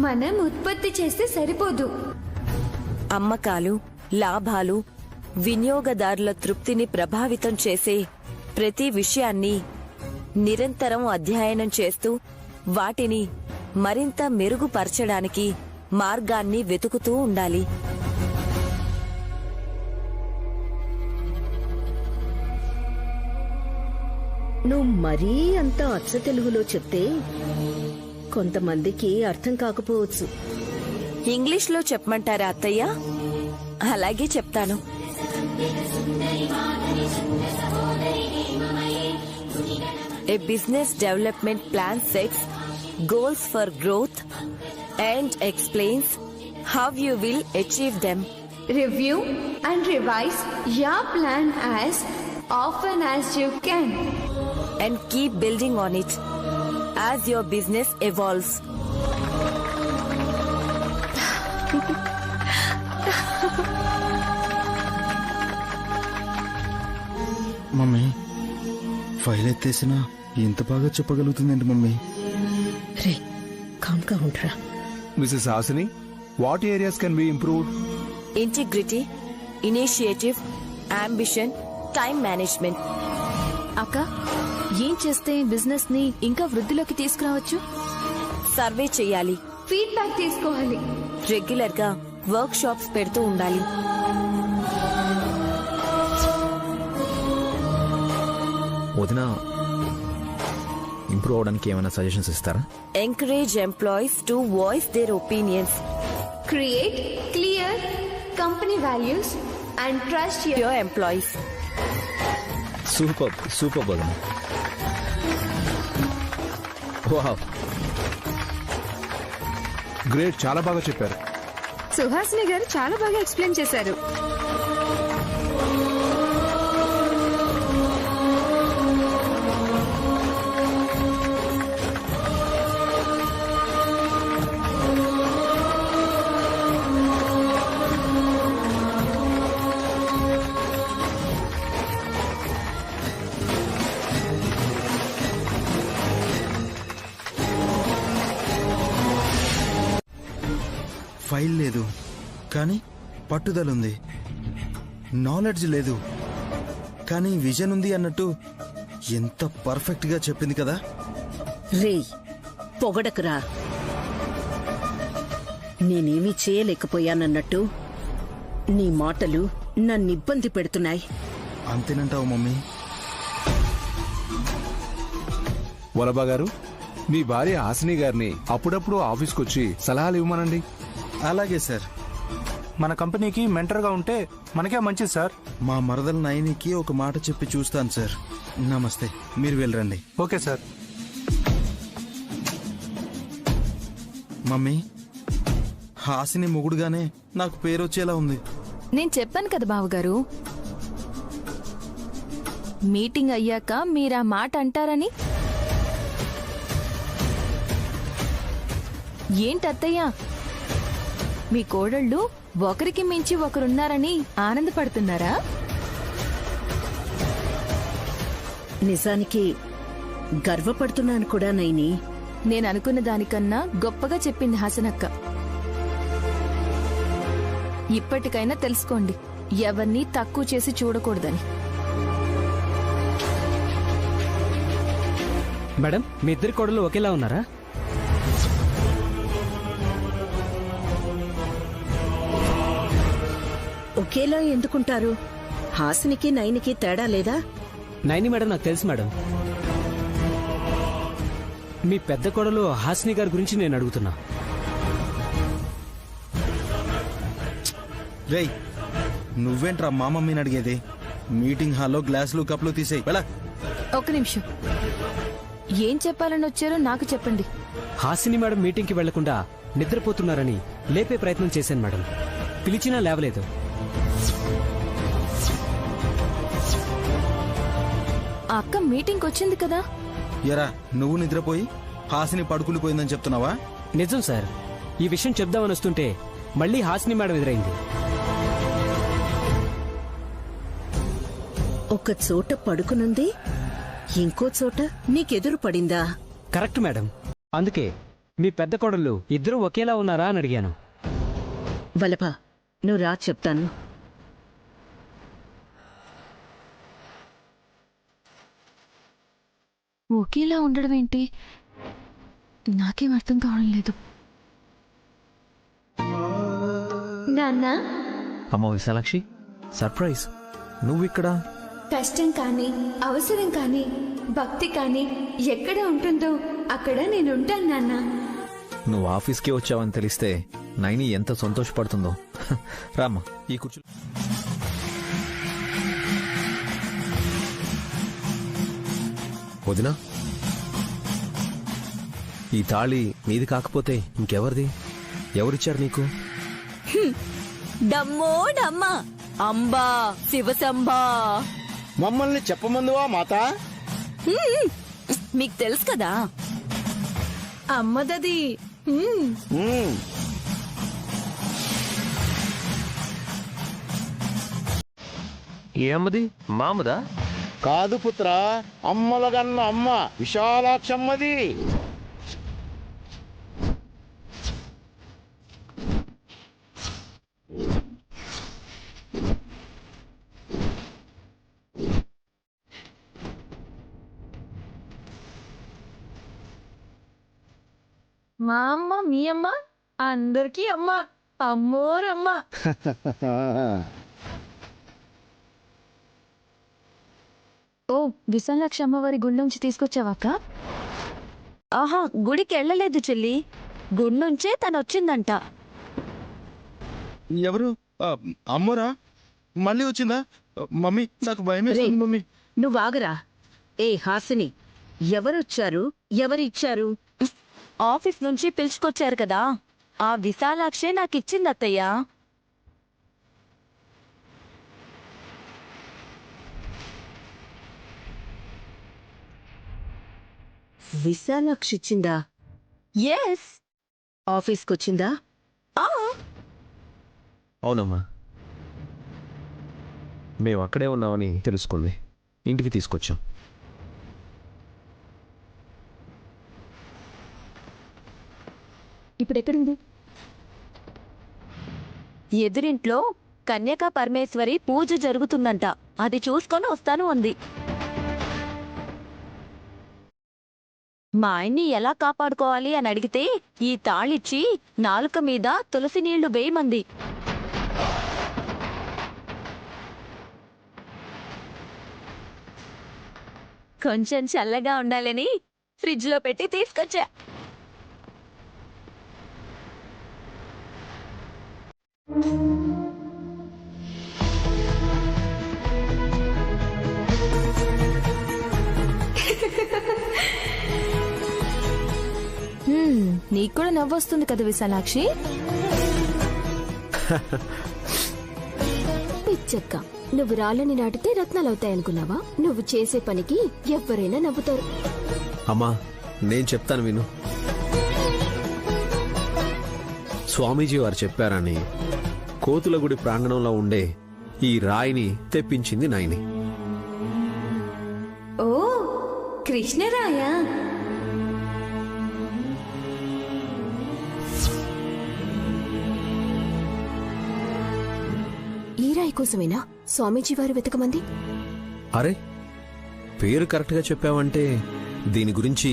మనం ఉత్పత్తి చేస్తే సరిపోదు. అమ్మకాలు, లాభాలు, వినియోగదారుల తృప్తిని ప్రభావితం చేసే ప్రతి విషయాన్ని నిరంతరం అధ్యయనం చేస్తూ వాటిని మరింత మెరుగుపరచడానికి మార్గాన్ని వెతుకుతూ ఉండాలి. నువ్వు మరీ అంత అచ్చ తెలుగులో చెప్తే కొంతమందికి అర్థం కాకపోవచ్చు. ఇంగ్లీష్లో చెప్పమంటారా అత్తయ్య? అలాగే చెప్తాను. A business development plan sets goals for growth and explains how you will achieve them. Review and revise your plan as often as you can. And keep building on it as your business evolves. Mummy file ఎత్తేసినా ఎంత బాగా చెప్పగలుగుతుందండి mummy. రే కామ్గా ఉండరా. Mrs Hasini, what areas can be improved? Integrity, initiative, ambition, time management. అక్క, ఏం చేస్తే బిజినెస్ ని ఇంకా వృద్ధిలోకి తీసుకురావచ్చు? సర్వే చేయాలి, ఫీడ్బ్యాక్ తీసుకోవాలి, రెగ్యులర్ గా వర్క్ షాప్స్ పెడుతూ ఉండాలి. వదిన ఇంప్రూవ్ అవడానికి ఏమైనా సజెషన్స్ ఇస్తారా? Encourage employees to voice their opinions. create clear company values and trust your employees. Super super వదిన. వావ్, గ్రేట్, చాలా బాగా చెప్పారు. సుహాసిని గారు చాలా బాగా ఎక్స్ప్లెయిన్ చేశారు. ఫైల్ లేదు కానీ పట్టుదలుంది, నాలెడ్జ్ లేదు కానీ విజన్ ఉంది అన్నట్టు ఎంత పర్ఫెక్ట్ గా చెప్పింది కదా. రే పొగడకురా. నేనేమీ చేయలేకపోయానన్నట్టు నీ మాటలు నన్నిబ్బంది పెడుతున్నాయి. అంతేనంటావు మమ్మీ? వలబా గారు, మీ భార్య హాసిని గారిని అప్పుడప్పుడు ఆఫీస్కి వచ్చి సలహాలు ఇవ్వమనండి. అలాగే సార్. మన కంపెనీకి మెంటర్గా ఉంటే మనకే మంచిది సార్. మా మరదల నయనికి ఒక మాట చెప్పి చూస్తాను సార్. నమస్తే, మీరు వెళ్ళరండి. Okay sir. మమ్మీ, హాసిని మొగుడుగానే నాకు పేరు వచ్చేలా ఉంది. నేను చెప్పాను కదా బావగారు, మీటింగ్ అయ్యాక మీరా మాట అంటారని. ఏంటత్తయ్యా, మీ కోడళ్ళు ఒకరికి మించి ఒకరున్నారని ఆనందపడుతున్నారా? నిజానికి గర్వపడుతున్నాను కూడా నైని. నేను అనుకున్న దానికన్నా గొప్పగా చెప్పింది హాసనక్క. ఇప్పటికైనా తెలుసుకోండి, ఎవరిని తక్కువ చేసి చూడకూడదని. మేడం, మీ ఇద్దరి కోడలు ఒకేలా ఉన్నారా? ఒకేలా ఎందుకుంటారు? హాసినికి నైనికి తేడా లేదా? నైని మేడం నాకు తెలుసు మేడం. మీ పెద్ద కోడలు హాసిని గారి గురించి నేను అడుగుతున్నా. రేయ్, నువ్వేంట్రా మా మమ్మీని అడిగేది? మీటింగ్ హాల్లో గ్లాసులు కప్లు తీసేయి. ఒక నిమిషం, ఏం చెప్పాలని వచ్చారో నాకు చెప్పండి. హాసిని మేడం మీటింగ్కి వెళ్లకుండా నిద్రపోతున్నారని లేపే ప్రయత్నం చేశాను మేడం. పిలిచినా లేవలేదు. ఆ అక్క మీటింగ్ వచ్చింది కదా. ఎరా, నువ్వు నిద్రపోయి హాసిని పడుకునిపోయిందని చెప్తున్నావా? నిజం సార్. ఈ విషయం చెప్దామని వస్తుంటే మళ్ళీ హాసిని మేడం ఎదురైంది. ఒక చోట పడుకునుంది, ఇంకో చోట నీకెదురు పడిందా? Correct madam. అందుకే మీ పెద్ద కోడళ్ళు ఇద్దరూ ఒకేలా ఉన్నారా అని అడిగాను. వలప, నువ్వు రా చెప్తాను. ఒకేలా ఉండడం ఏంటి? నాకేం అర్థం కావడం లేదు. నాన్న, అమ్మ విశాలాక్షి, సర్ప్రైజ్. నువ్వు ఇక్కడ? కష్టం కానీ అవసరం కానీ భక్తి కానీ ఎక్కడ ఉంటుందో అక్కడ నేనుంటాను నాన్న. నువ్వు ఆఫీస్కి వచ్చావని తెలిస్తే నైని ఎంత సంతోషపడుతుందో. రామ్మా, ఈ కూర్చో. వదినా, ఈ తాళి నీది కాకపోతే ఇంకెవరిది? ఎవరిచ్చారు నీకు? డమ్మో డమ్మ అంబా శివసంబా. మమ్మల్ని చెప్పమందువా మాత? మీకు తెలుసు కదా. అమ్మదది. ఏమ్మది? మామదా? కాదు పుత్ర, అమ్మలగన్న అమ్మ విశాలాక్షమ్మది. మా అమ్మ మీ అమ్మ అందరికీ అమ్మ, అమ్మోరమ్మ. ఓ, విశాలాక్షి అమ్మవారి గుడి నుంచి తీసుకొచ్చావాక? ఆహా, గుడికి వెళ్ళలేదు చెల్లి, గుడి నుంచే తను వచ్చిందంట. ఎవరు? అమ్మోరా? మళ్ళీ వచ్చిందా? మమ్మీ నాకు భయమేస్తుంది మమ్మీ. నువ్వు ఆగరా. ఏ హాసిని, ఎవరొచ్చారు? ఎవరిచ్చారు? ఆఫీస్ నుంచి పిలుచుకొచ్చారు కదా, ఆ విశాలాక్షే నాకిచ్చింది అత్తయ్యా. విశాలాక్షి ఇచ్చిందా? ఎస్. ఆఫీస్కి వచ్చిందా? అవునమ్మా, మేము అక్కడే ఉన్నామని తెలుసుకుంది, ఇంటికి తీసుకొచ్చాం. ఇప్పుడు ఎక్కడుంది? ఎదురింట్లో కన్యకా పరమేశ్వరి పూజ జరుగుతుందంట, అది చూసుకొని వస్తాను అంది. మా ఆయన్ని ఎలా కాపాడుకోవాలి అని అడిగితే ఈ తాళిచ్చి నాలుక మీద తులసి నీళ్లు వేయమంది. కొంచెం చల్లగా ఉండాలని ఫ్రిడ్జ్లో పెట్టి తీసుకొచ్చా. నీకు కూడా నవ్వొస్తుంది కదా విశాలాక్షి. పిచ్చక్క, నువ్వు రాళ్ళని నాటితే రత్నాలవుతాయనుకున్నావా? నువ్వు చేసే పనికి ఎవరైనా నవ్వుతారు. అమ్మా, నేను చెప్తాను విను. స్వామీజీ వారు చెప్పారని కోతుల గుడి ప్రాంగణంలో ఉండే ఈ రాయిని తెప్పించింది నాయని. ఓ, కృష్ణరాయ. ఈ రాయి కోసమేనా స్వామీజీ వారు వెతకమంది? అరే, పేరు కరెక్ట్గా చెప్పావంటే దీని గురించి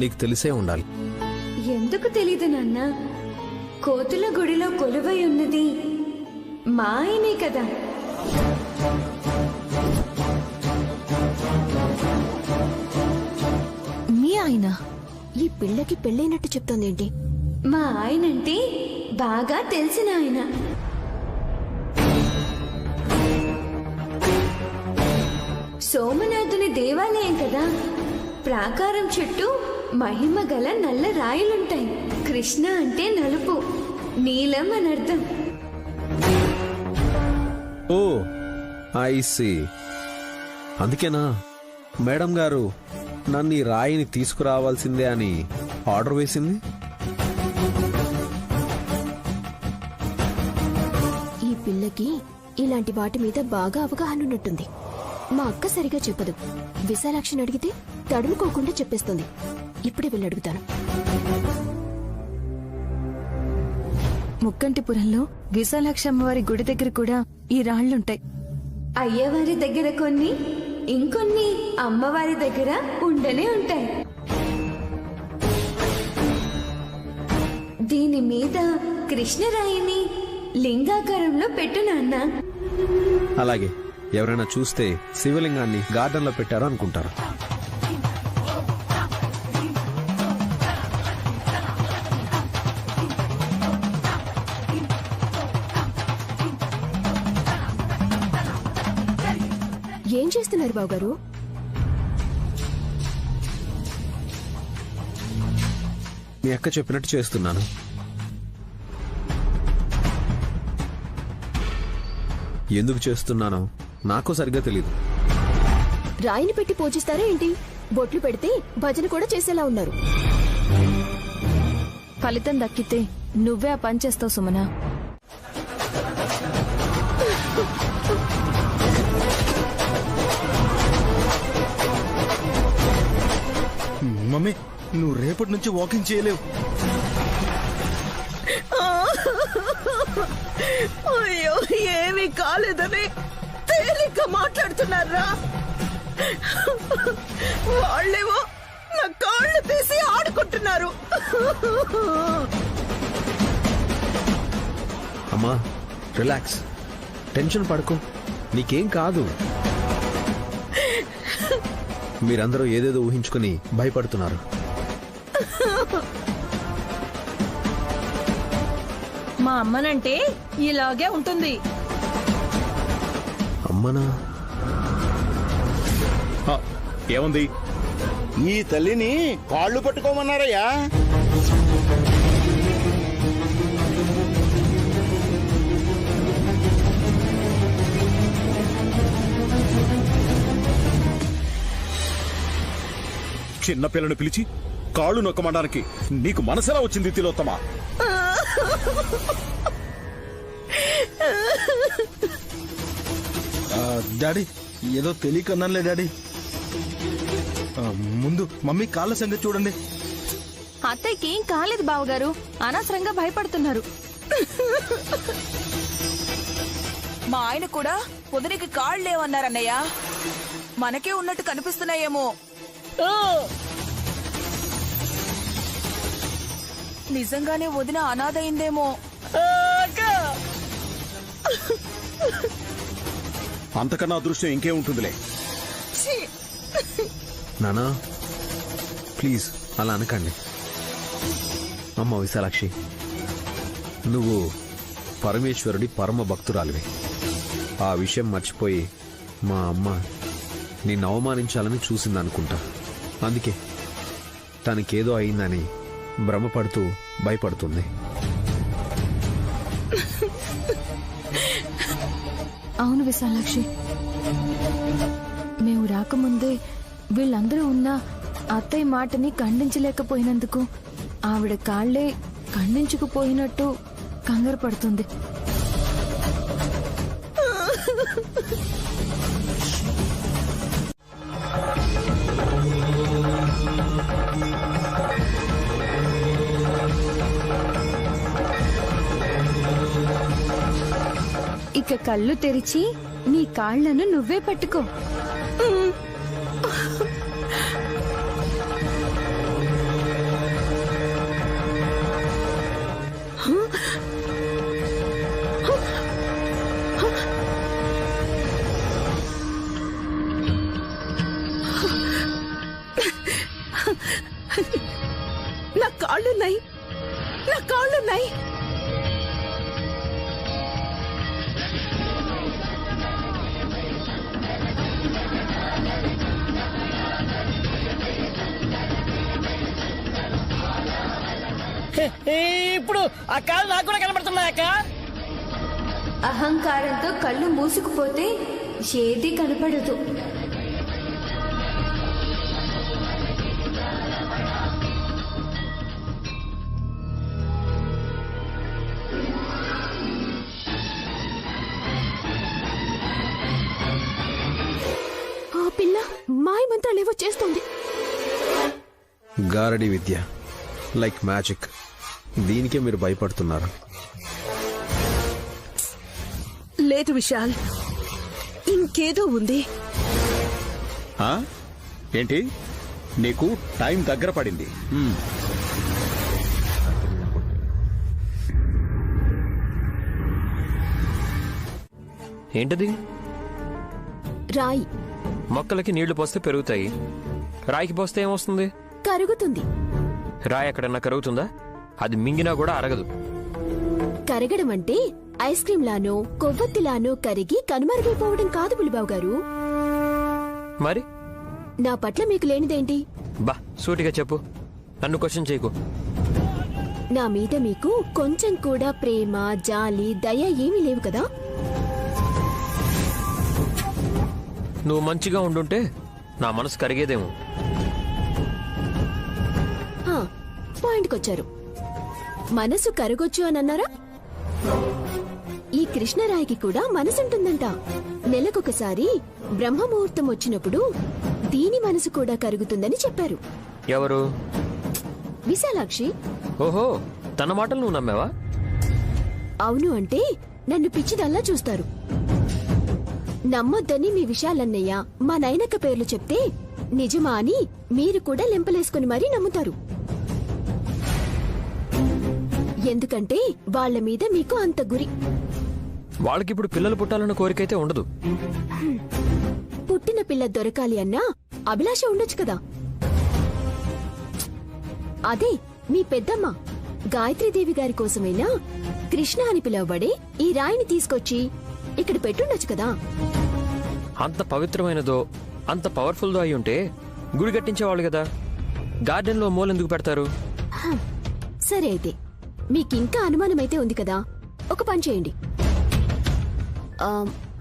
నీకు తెలిసే ఉండాలి. ఎందుకు తెలీదు నాన్న? కోతుల గుడిలో కొలువై ఉన్నది మా ఆయనే కదా. మీ ఆయన? ఈ పిల్లకి పెళ్ళైనట్టు చెప్తోందేంటి? మా ఆయనంటే బాగా తెలిసిన ఆయన. సోమనాథుని దేవాలయం కదా, ప్రాకారం చుట్టూ మహిమ గల నల్ల రాయిలుంటాయి. కృష్ణ అంటే నలుపు, నీలం అని అర్థం. ఓ, ఐ సీ. అందుకేనా మేడం గారు నన్ను ఈ రాయిని తీసుకురావాల్సిందే అని ఆర్డర్ వేసింది? ఈ పిల్లకి ఇలాంటి వాటి మీద బాగా అవగాహన ఉన్నట్టుంది. మా అక్క సరిగా చెప్పదు. విశాలాక్షిని అడిగితే తడుముకోకుండా చెప్పేస్తుంది. ఇప్పుడే వెళ్ళి అడుగుతాను. ముక్కంటిపురంలో విశాలాక్షి అమ్మవారి గుడి దగ్గర కూడా ఈ రాళ్లుంటాయి. అయ్యవారి దగ్గర కొన్ని, ఇంకొన్ని అమ్మవారి దగ్గర ఉండనే ఉంటాయి. దీని మీద కృష్ణరాయిని లింగాకారంలో పెట్టు నాన్న. అలాగే, ఎవరైనా చూస్తే శివలింగాన్ని గార్డెన్లో పెట్టారు అనుకుంటారు. ఏం చేస్తున్నారు బావగారు? మీ అక్క చెప్పినట్టు చేస్తున్నాను. ఎందుకు చేస్తున్నానో నాకు సరిగ్గా తెలియదు. రాయిని పెట్టి పూజిస్తారా ఏంటి? బొట్లు పెడితే భజన కూడా చేసేలా ఉన్నారు. ఫలితం దక్కితే నువ్వే ఆ పని చేస్తావు సుమనా. మమ్మీ, నువ్వు రేపటి నుంచి వాకింగ్ చేయలేవు. అయ్యో, ఏమీ కాలేదని తేలిగ్గా మాట్లాడుతున్నారా? వాళ్ళేమో నా కాళ్ళు తీసి ఆడుకుంటున్నారు. అమ్మా రిలాక్స్, టెన్షన్ పడుకో, నీకేం కాదు. మీరందరూ ఏదేదో ఊహించుకుని భయపడుతున్నారు. మా అమ్మనంటే ఇలాగే ఉంటుంది. అమ్మనా? ఏముంది? ఈ తల్లిని కాళ్ళు పట్టుకోమన్నారయ్యా. చిన్నపిల్లని పిలిచి కాళ్ళు నొక్కమనడానికి నీకు మనసెలా వచ్చింది తిలోత్తమా? డాడీ, ఏదో తెలియకన్నానులే డాడీ. ముందు మమ్మీ కాళ్ళ సంగతి చూడండి. అత్తయ్యకి ఏం కాలేదు బావగారు, అనవసరంగా భయపడుతున్నారు. మా ఆయన కూడా వదినకి కాళ్ళు లేవన్నారన్నయ్య. మనకే ఉన్నట్టు కనిపిస్తున్నాయేమో. నిజంగానే వదిన అనాథయిందేమో. అంతకన్నా అదృష్టం ఇంకేముంటుందిలే. నానా ప్లీజ్ అలా అనకండి. అమ్మ విశాలాక్షి, నువ్వు పరమేశ్వరుడి పరమ భక్తురాలివి. ఆ విషయం మర్చిపోయి మా అమ్మ నిన్ను అవమానించాలని చూసిందనుకుంటా. అందుకే తనకేదో అయిందని భ్రమపడుతూ భయపడుతుంది. అవును విశాలాక్షి, మేము రాకముందే వీళ్ళందరూ ఉన్న అత్తయ్య మాటని ఖండించలేకపోయినందుకు ఆవిడ కాళ్లే ఖండించుకుపోయినట్టు కంగారు పడుతుంది. ఇక కళ్ళు తెరిచి నీ కాళ్లను నువ్వే పట్టుకో. నా కాళ్ళున్నాయి, నా కాళ్ళున్నాయి. ఇప్పుడు ఆ కాళ్ళు నాకు కూడా కనబడుతున్నాయి అక్క. అహంకారంతో కళ్ళు మూసుకుపోతే ఏది కనపడదు. ఆ పిల్ల మాయమంత్రాలేవో చేస్తోంది. గారడి విద్య లైక్ మ్యాజిక్. దీనికే మీరు భయపడుతున్నారు. లేదు విశాల్, ఇంకేదో ఉంది. ఏంటి? నీకు టైం దగ్గర పడింది. ఏంటది? రాయి. మొక్కలకి నీళ్లు పోస్తే పెరుగుతాయి, రాయికి పోస్తే ఏమొస్తుంది? కరుగుతుంది. రాయి ఎక్కడన్నా కరుగుతుందా? అది మింగినా కూడా అరగదు. కరగడం అంటే ఐస్ క్రీమ్ లానో కొవ్వొత్తిలానో కరిగి కనుమరుగైపోవడం కాదు బులిబాబు గారు. మరి నా పట్ల మీకు లేనిదేంటి? బా సూటిగా చెప్పు, నన్ను క్వశ్చన్ చేయకు. నా మీద మీకు కొంచెం కూడా ప్రేమ, జాలి, దయ ఏమీ లేవు కదా? నువ్వు మంచిగా ఉండుంటే నా మనసు కరిగేదేమో. పాయింట్కి వచ్చారు. మనసు కరగొచ్చు అని అన్నారా? ఈ కృష్ణరాయికి కూడా మనసుంటుందంట. నెలకొకసారి బ్రహ్మముహూర్తం వచ్చినప్పుడు దీని మనసు కూడా కరుగుతుందని చెప్పారు. ఎవరు? విశాలాక్షి. ఓహో, తన మాటలు నువ్వు నమ్మావా? అవును అంటే నన్ను పిచ్చిదల్లా చూస్తారు. నమ్మొద్దని మీ విశాలన్నయ్య, మా నైనక్క పేర్లు చెప్తే నిజమా అని మీరు కూడా లెంపలేసుకుని మరీ నమ్ముతారు. ఎందుకంటే వాళ్ల మీద మీకు అంత గురి. వాళ్ళకిప్పుడు పిల్లలు పుట్టాలన్న కోరికైతే ఉండదు. పుట్టిన పిల్ల దొరకాలి అన్నా అభిలాష ఉండొచ్చు కదా. అదే మీ పెద్దమ్మ గాయత్రీదేవి గారి కోసమైనా కృష్ణ అని పిలువబడే ఈ రాయిని తీసుకొచ్చి ఇక్కడ పెట్టుండొచ్చు కదా. అంత పవిత్రమైనదో అంత పవర్ఫుల్దో అయి ఉంటే గుడి కట్టించేవాళ్ళు కదా. గార్డెన్లో మూలెందుకు పెడతారు? సరే అయితే మీకింకా అనుమానమైతే ఉంది కదా, ఒక పని చేయండి.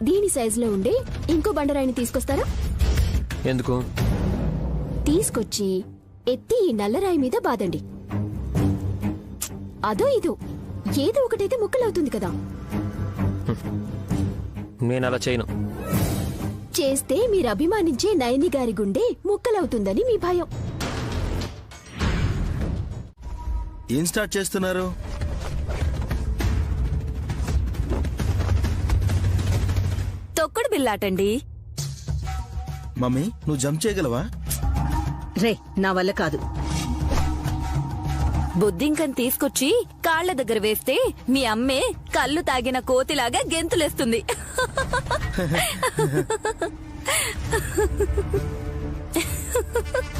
దీని సైజులో ఉండే ఇంకో బండరాయిని తీసుకొస్తారా? ఎందుకు? తీసుకొచ్చి ఎత్తి ఈ నల్లరాయి మీద బాదండి. అదో ఇదో ఏదో ఒకటైతే ముక్కలవుతుంది కదా. నేను అలా చేయను. చేస్తే మీరు అభిమానించే నయని గారి గుండె ముక్కలవుతుందని మీ భయం. ఏం స్టార్ట్ చేస్తున్నారు? తొక్కుడు బిల్లాటండి. మమ్మీ, నువ్వు జంప్ చేయగలవా? రే, నా వల్ల కాదు. బుద్ధింకని తీసుకొచ్చి కాళ్ల దగ్గర వేస్తే మీ అమ్మే కళ్ళు తాగిన కోతిలాగా గెంతులేస్తుంది.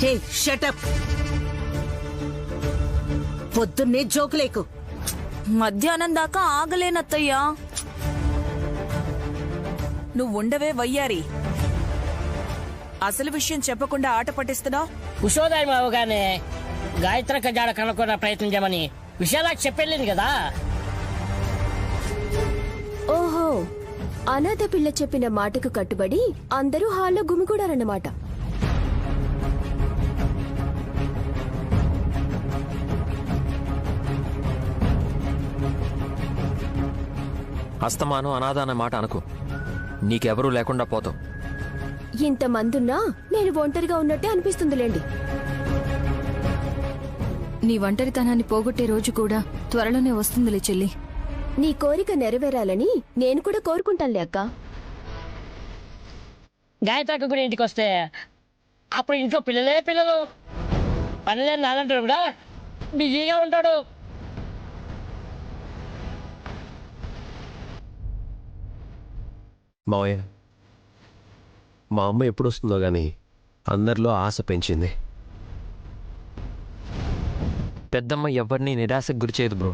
హే, షటప్. పొద్దున్నే జోకులేకు. మధ్యాహ్నం దాకా ఆగలేనత్తయ్యా. నువ్వు ఉండవే వయ్యారి. అసలు విషయం చెప్పకుండా ఆట పట్టిస్తున్నావు. ఉషోదయం అవగానే గాయత్రి కజాడ కనుక్కున్న ప్రయత్నం చేయమని విశాలాక్షి చెప్పెళ్ళింది కదా. ఓహో, అనాథ పిల్ల చెప్పిన మాటకు కట్టుబడి అందరూ హాల్లో గుమిగూడారన్నమాట. అస్తమానం అనాథ అనే మాట అనుకో. నీకెవరూ లేకుండా పోతావు. ఇంతమందున్నా నేను ఒంటరిగా ఉన్నట్టే అనిపిస్తుందిలేండి. నీ ఒంటరితనాన్ని పోగొట్టే రోజు కూడా త్వరలోనే వస్తుందిలే చెల్లి. నీ కోరిక నెరవేరాలని నేను కూడా కోరుకుంటానులే అక్క. గాయత్రి కూడా ఇంటికి వస్తే అప్పుడు ఇంట్లో పిల్లలే పిల్లలు, పనిలేని నానంటాడు కూడా బిజీగా ఉంటాడు. మావయ్య, మా అమ్మ ఎప్పుడు వస్తుందో గాని అందరిలో ఆశ పెంచింది. పెద్దమ్మ ఎవరిని నిరాశకు గురి చేయదు బ్రో.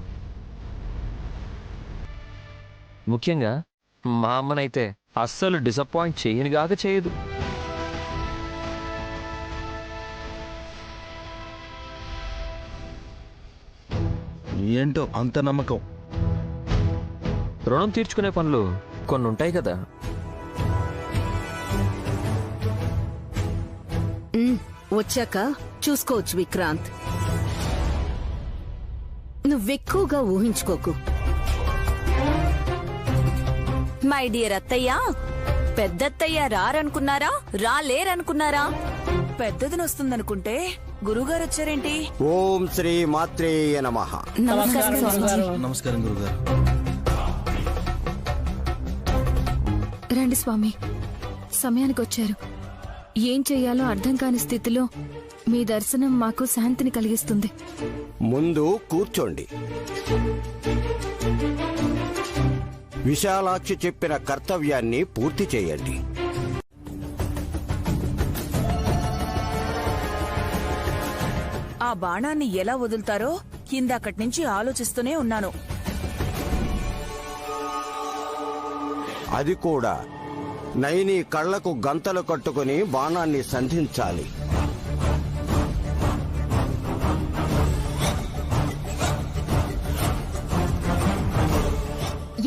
ముఖ్యంగా మా అమ్మనైతే అస్సలు డిసప్పాయింట్ చేయనుగాక చేయదు. ఏంటో అంత నమ్మకం. రుణం తీర్చుకునే పనులు కొన్ని ఉంటాయి కదా. వచ్చాక చూసుకోవచ్చు విక్రాంత్. నువ్వెక్కువగా ఊహించుకోకు. మై డియర్ అత్తయ్య, పెద్దత్తయ్య రారనుకున్నారా, రాలేరనుకున్నారా? పెద్దదిని వస్తుందనుకుంటే గురుగారు వచ్చారేంటి? ఓం శ్రీ మాత్రే నమః. నమస్కారం గురుగారు. రండి స్వామి, సమయానికి వచ్చారు. ఏం చెయ్యాలో అర్థం కాని స్థితిలో మీ దర్శనం మాకు శాంతిని కలిగిస్తుంది. ముందు కూర్చోండి. విశాలాక్షి చెప్పిన కర్తవ్యాన్ని పూర్తి చేయండి. ఆ బాణాన్ని ఎలా వదులుతారో ఇందాకటి నుంచి ఆలోచిస్తూనే ఉన్నాను. అది కూడా నయని కళ్లకు గంతలు కట్టుకుని బాణాన్ని సంధించాలి.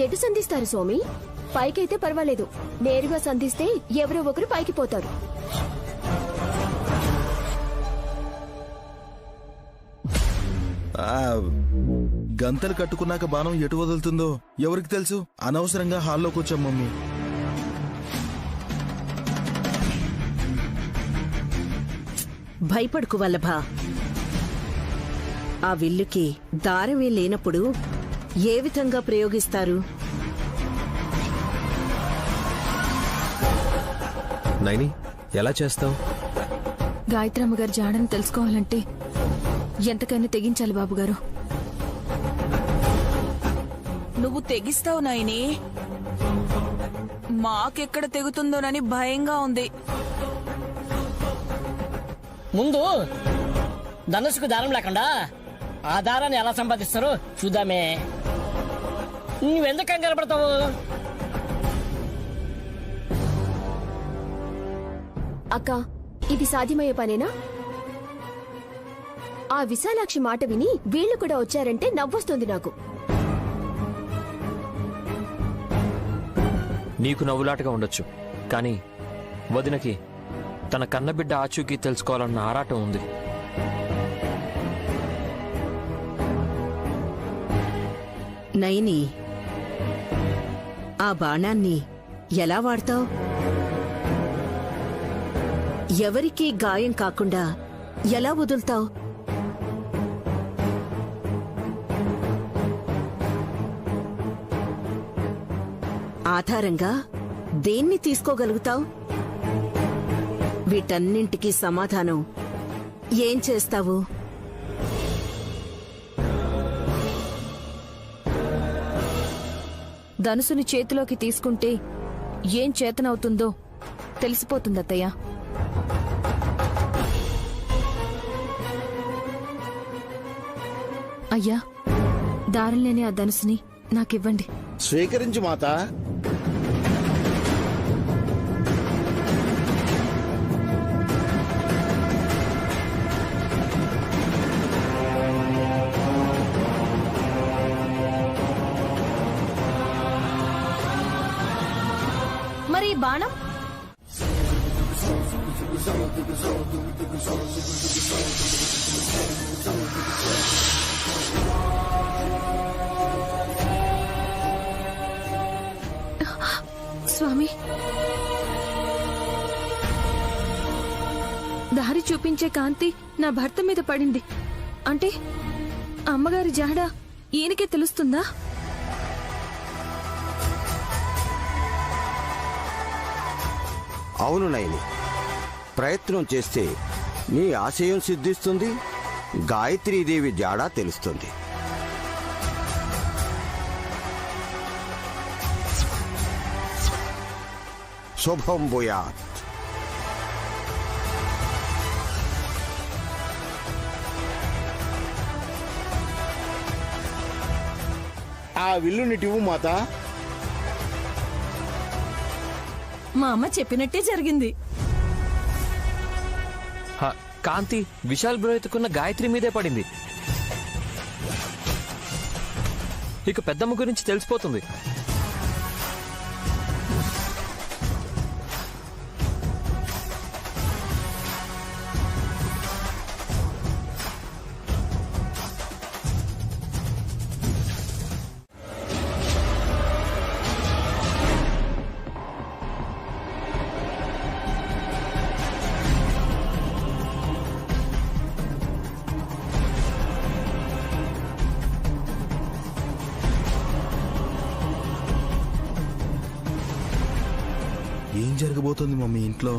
ఎటు సంధిస్తారు స్వామి? పైకైతే పర్వాలేదు, నేరుగా సంధిస్తే ఎవరో ఒకరు పైకి పోతారు. గంతలు కట్టుకున్నాక బాణం ఎటు వదులుతుందో ఎవరికి తెలుసు? అనవసరంగా హాల్లోకి వచ్చాం మమ్మీ. భయపడుకు వల్లభా. ఆ విల్లుకి దారమే లేనప్పుడు ఏ విధంగా ప్రయోగిస్తారు? నైని ఎలా చేస్తావు? గాయత్రమ్మ గారి జాడని తెలుసుకోవాలంటే ఎంతకైనా తెగించాలి బాబుగారు. నువ్వు తెగిస్తావు నాయని. మాకెక్కడ తెగుతుందోనని భయంగా ఉంది. ముందు ధనుసుకు దారం లేకుండా ఆ దారాన్ని ఎలా సంపాదిస్తారో చూద్దామే. నువ్వెందుకు కంగారు పడతావు? అక్క, ఇది సాధ్యమయ్యే పనేనా? ఆ విశాలాక్షి మాట విని వీళ్లు కూడా వచ్చారంటే నవ్వొస్తుంది నాకు. నీకు నవ్వులాటగా ఉండొచ్చు, కానీ వదినకి తన కన్నబిడ్డ ఆచూకీ తెలుసుకోవాలన్న ఆరాటం ఉంది. నైని, ఆ బాణాన్ని ఎలా వాడతావు? ఎవరికీ గాయం కాకుండా ఎలా వదులుతావు? ఆధారంగా దేన్ని తీసుకోగలుగుతావు? వీటన్నింటికీ సమాధానం ఏం చేస్తావు? ధనుసుని చేతిలోకి తీసుకుంటే ఏం చేతనవుతుందో తెలిసిపోతుంది అత్తయ్య. అయ్యా, దారం లేని ఆ ధనుసుని నాకివ్వండి. స్వీకరించు మాత. మరి బాణం? స్వామి, దారి చూపించే కాంతి నా భర్త మీద పడింది అంటే అమ్మగారి జాడ ఈయనకే తెలుస్తుందా? అవును నైని, ప్రయత్నం చేస్తే నీ ఆశయం సిద్ధిస్తుంది, గాయత్రీదేవి జాడా తెలుస్తుంది. శుభం భూయాత్. ఆ విల్లు నిటివు మాత. మా అమ్మ చెప్పినట్టే జరిగింది. కాంతి విశాల్ బ్రో ఎత్తుకున్న గాయత్రి మీదే పడింది. ఇక పెద్దమ్మ గురించి తెలిసిపోతుంది. ఏం జరగబోతోంది మమ్మీ ఇంట్లో?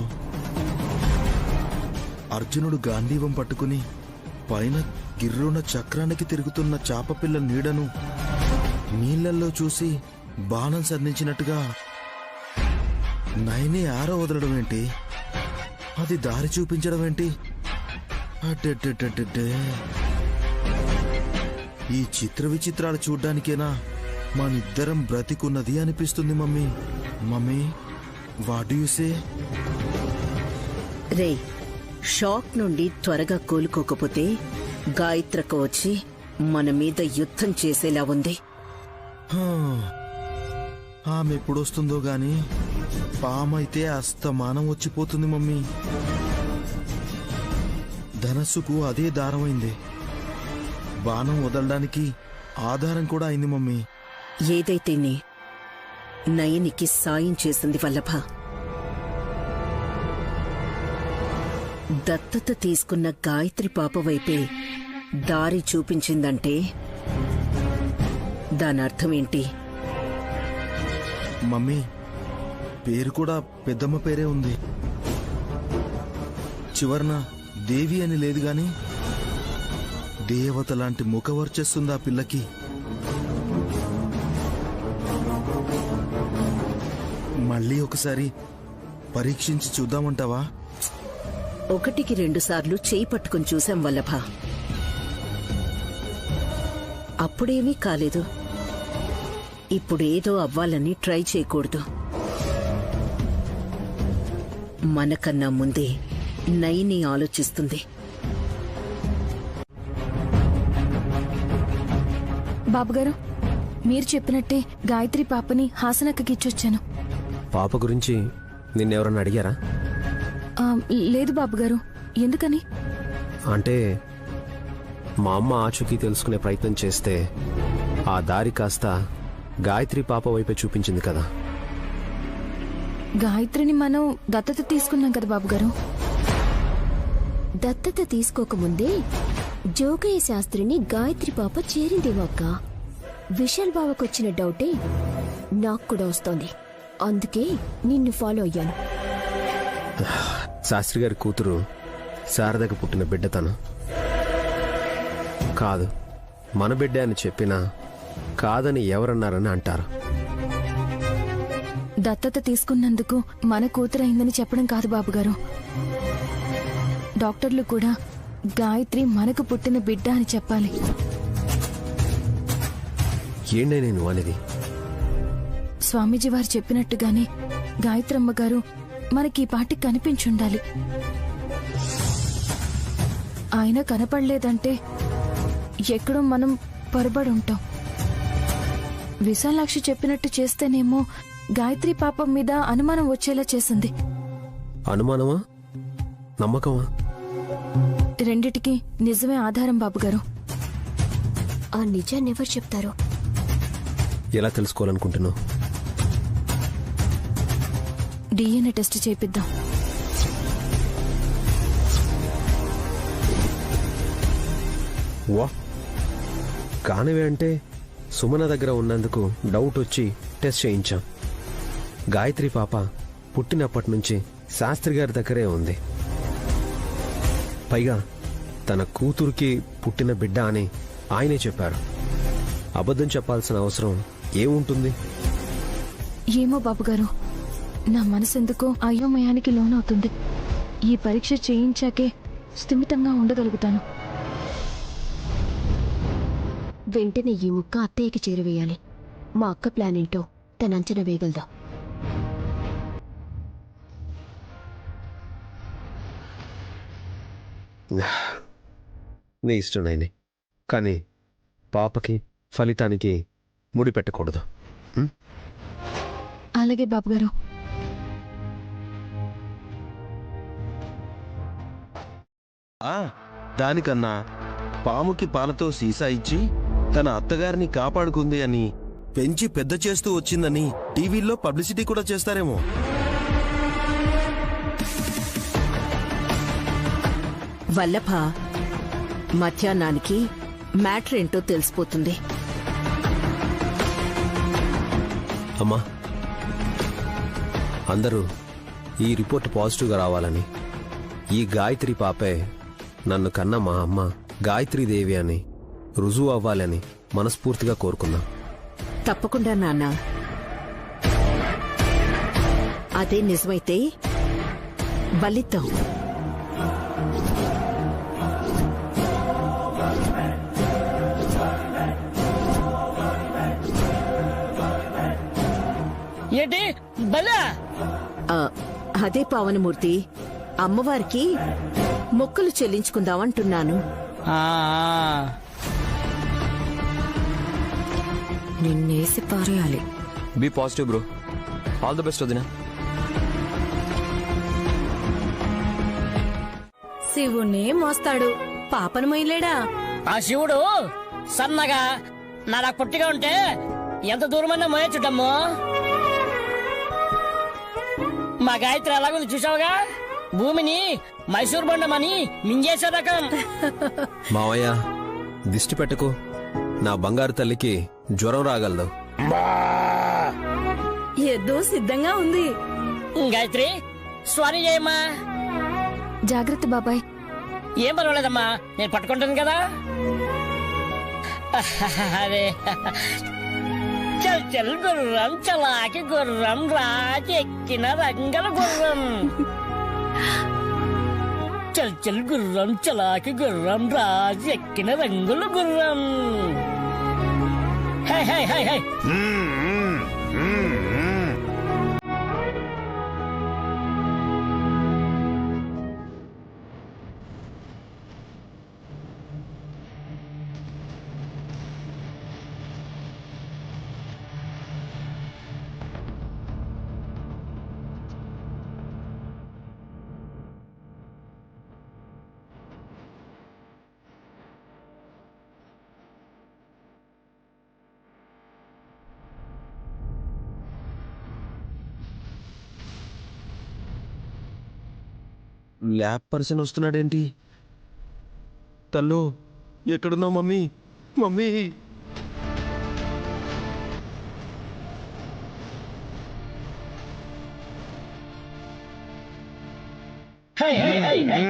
అర్జునుడు గాంధీవం పట్టుకుని పైన గిర్రున చక్రానికి తిరుగుతున్న చాపపిల్ల నీడను నీళ్లల్లో చూసి బాణం సంధించినట్టుగా నైనే ఆర వదలడం ఏంటి? అది దారి చూపించడం ఏంటి? అడ్డెడ్డెడ్డెడ్డే, ఈ చిత్ర విచిత్రాలు చూడ్డానికేనా మనిద్దరం బ్రతికున్నది అనిపిస్తుంది mummy. Mummy, what do you say? Ray, shock నుండి త్వరగా కోలుకోకపోతే గాయత్రకు వచ్చి మన మీద యుద్ధం చేసేలా ఉంది. ఆమె ఎప్పుడొస్తుందో గాని పామైతే అస్తమానం వచ్చిపోతుంది మమ్మీ. ధనస్సుకు అదే దారమైంది. బాణం వదలడానికి ఆధారం కూడా అయింది మమ్మీ. ఏదైతేనే నయనికి సాయం చేసింది వల్లభ. దత్తత తీసుకున్న గాయత్రి పాప వైపే దారి చూపించిందంటే దాని అర్థమేంటి? మమ్మీ పేరు కూడా పెద్దమ్మ పేరే ఉంది. చివరన దేవి అని లేదు గాని దేవత లాంటి ముఖవర్చస్సుంది ఆ పిల్లకి. మళ్ళీ ఒకసారి పరీక్షించి చూద్దామంటావా? 1కి 2 సార్లు చేయి పట్టుకుని చూశాం వల్లభ. అప్పుడేమీ కాలేదు. ఇప్పుడేదో అవ్వాలని ట్రై చేయకూడదు. మనకన్నా ముందే నయని ఆలోచిస్తుంది. బాబుగారు, మీరు చెప్పినట్టే గాయత్రి పాపని హాసనక్కకి ఇచ్చొచ్చాను. పాప గురించి నిన్నెవరన్నా అడిగారా? లేదు బాబుగారు. ఎందుకని? అంటే మా అమ్మ ఆచూకీ తెలుసుకునే ప్రయత్నం చేస్తే ఆ దారి కాస్త గాయత్రి పాప వైపే చూపించింది కదా. గాయత్రిని మనం దత్తత తీసుకున్నాం కదా బాబుగారు. దత్తత తీసుకోకముందే జోగయ్య శాస్త్రిని గాయత్రి పాప చేరిందేమో అక్క. విశాల్ బావకొచ్చిన డౌటే నాకు కూడా వస్తోంది. అందుకే నిన్ను ఫాలో అయ్యాను. శాస్త్రి గారి కూతురు శారదకు పుట్టిన బిడ్డ తను కాదు. మన బిడ్డ అని చెప్పినా కాదని ఎవరన్నారని అంటారు. దత్తత తీసుకున్నందుకు మన కూతురైందని చెప్పడం కాదు బాబుగారు. డాక్టర్లు కూడా గాయత్రి మనకు పుట్టిన బిడ్డ అని చెప్పాలి. ఏంటనే నేను అనేది? స్వామీజీ వారు చెప్పినట్టుగానే గాయత్రమ్మ గారు మనకి ఈ పాటికి కనిపించుండాలి. ఆయన కనపడలేదంటే ఎక్కడో మనం పొరబడి ఉంటాం. విశాలాక్షి చెప్పినట్టు చేస్తేనేమో గాయత్రి పాపం మీద అనుమానం వచ్చేలా చేసింది. అనుమానమా నమ్మకమా? రెండిటికి నిజమే ఆధారం బాబుగారు. ఆ నిజాన్ని ఎవరు చెప్తారో? ఎలా తెలుసుకోవాలనుకుంటున్నావు? డిఎన్ఏ టెస్ట్ చేపిద్దాం. వా కానివే అంటే సుమన దగ్గర ఉన్నందుకు డౌట్ వచ్చి టెస్ట్ చేయించాం. గాయత్రి పాప పుట్టినప్పటి నుంచి శాస్త్రి గారి దగ్గరే ఉంది. పైగా తన కూతురికి పుట్టిన బిడ్డ అని ఆయనే చెప్పారు. అబద్ధం చెప్పాల్సిన అవసరం ఏముంటుంది? ఏమో బాబుగారు, నా మనసెందుకో అయోమయానికి లోనవుతుంది. ఈ పరీక్ష చేయించాకే స్థిమితంగా ఉండగలుగుతాను. వెంటనే ఈ ముక్క అత్తయ్యకి చేరవేయాలి. మా అక్క ప్లాన్ ఏంటో తన అంచనా వేయగలదా? నీ ఇష్టం నాయనే, కానీ పాపకి ఫలితానికి ముడి పెట్టకూడదు. అలాగే బాబుగారు. దానికన్నా పాముకి పాలతో సీసా ఇచ్చి తన అత్తగారిని కాపాడుకుంది అని పెంచి పెద్ద చేస్తూ వచ్చిందని టీవీల్లో పబ్లిసిటీ కూడా చేస్తారేమో. వల్లభ మధ్యాహ్నానికి మ్యాటర్ ఏంటో తెలిసిపోతుంది. అమ్మా, అందరూ ఈ రిపోర్ట్ పాజిటివ్గా రావాలని, ఈ గాయత్రి పాపే నన్ను కన్న మా అమ్మ గాయత్రీదేవి అని రుజువు అవ్వాలని మనస్ఫూర్తిగా కోరుకున్నా. తప్పకుండా నాన్న. అదే నిజమైతే బలిద్దాం. ఏంటి బలా? అదే పావనమూర్తి, అమ్మవారికి మొక్కులు చెల్లించుకుందామంటున్నాను. నిన్నేసి పారేయాలి. Be positive bro. All the best వదినా. శివుణ్ణి మోస్తాడు, పాపను మొయ్యలేడా? ఆ శివుడు సన్నగా నాలా పొట్టిగా ఉంటే ఎంత దూరమన్నా మోయచ్చుటమ్మో. మా గాయత్రి ఎలాగుంది చూసావుగా, భూమిని మైసూర్ బండమని మింగేసే రకం. మావయ్య దిష్టి పెట్టకు, నా బంగారు తల్లికి జ్వరం రాగలదు. ఎద్దు సిద్ధంగా ఉంది. గాయత్రి స్వారీ చేయమ్మా. జాగ్రత్త బాబాయ్. ఏం పర్వాలేదమ్మా, నేను పట్టుకుంటాను కదా. అదే చల్ చల్ గుర్రం చలాకి గుర్రం రాజెక్కిన రంగల గుర్రం. చల్ చల్ గుర్రం చలాకి గుర్రం రాజెక్కిన రంగుల గుర్రం. Hi hi hi hi. Lab person వస్తున్నాడేంటి? తల్లు ఎక్కడున్నావు mummy? Mummy hi hi high.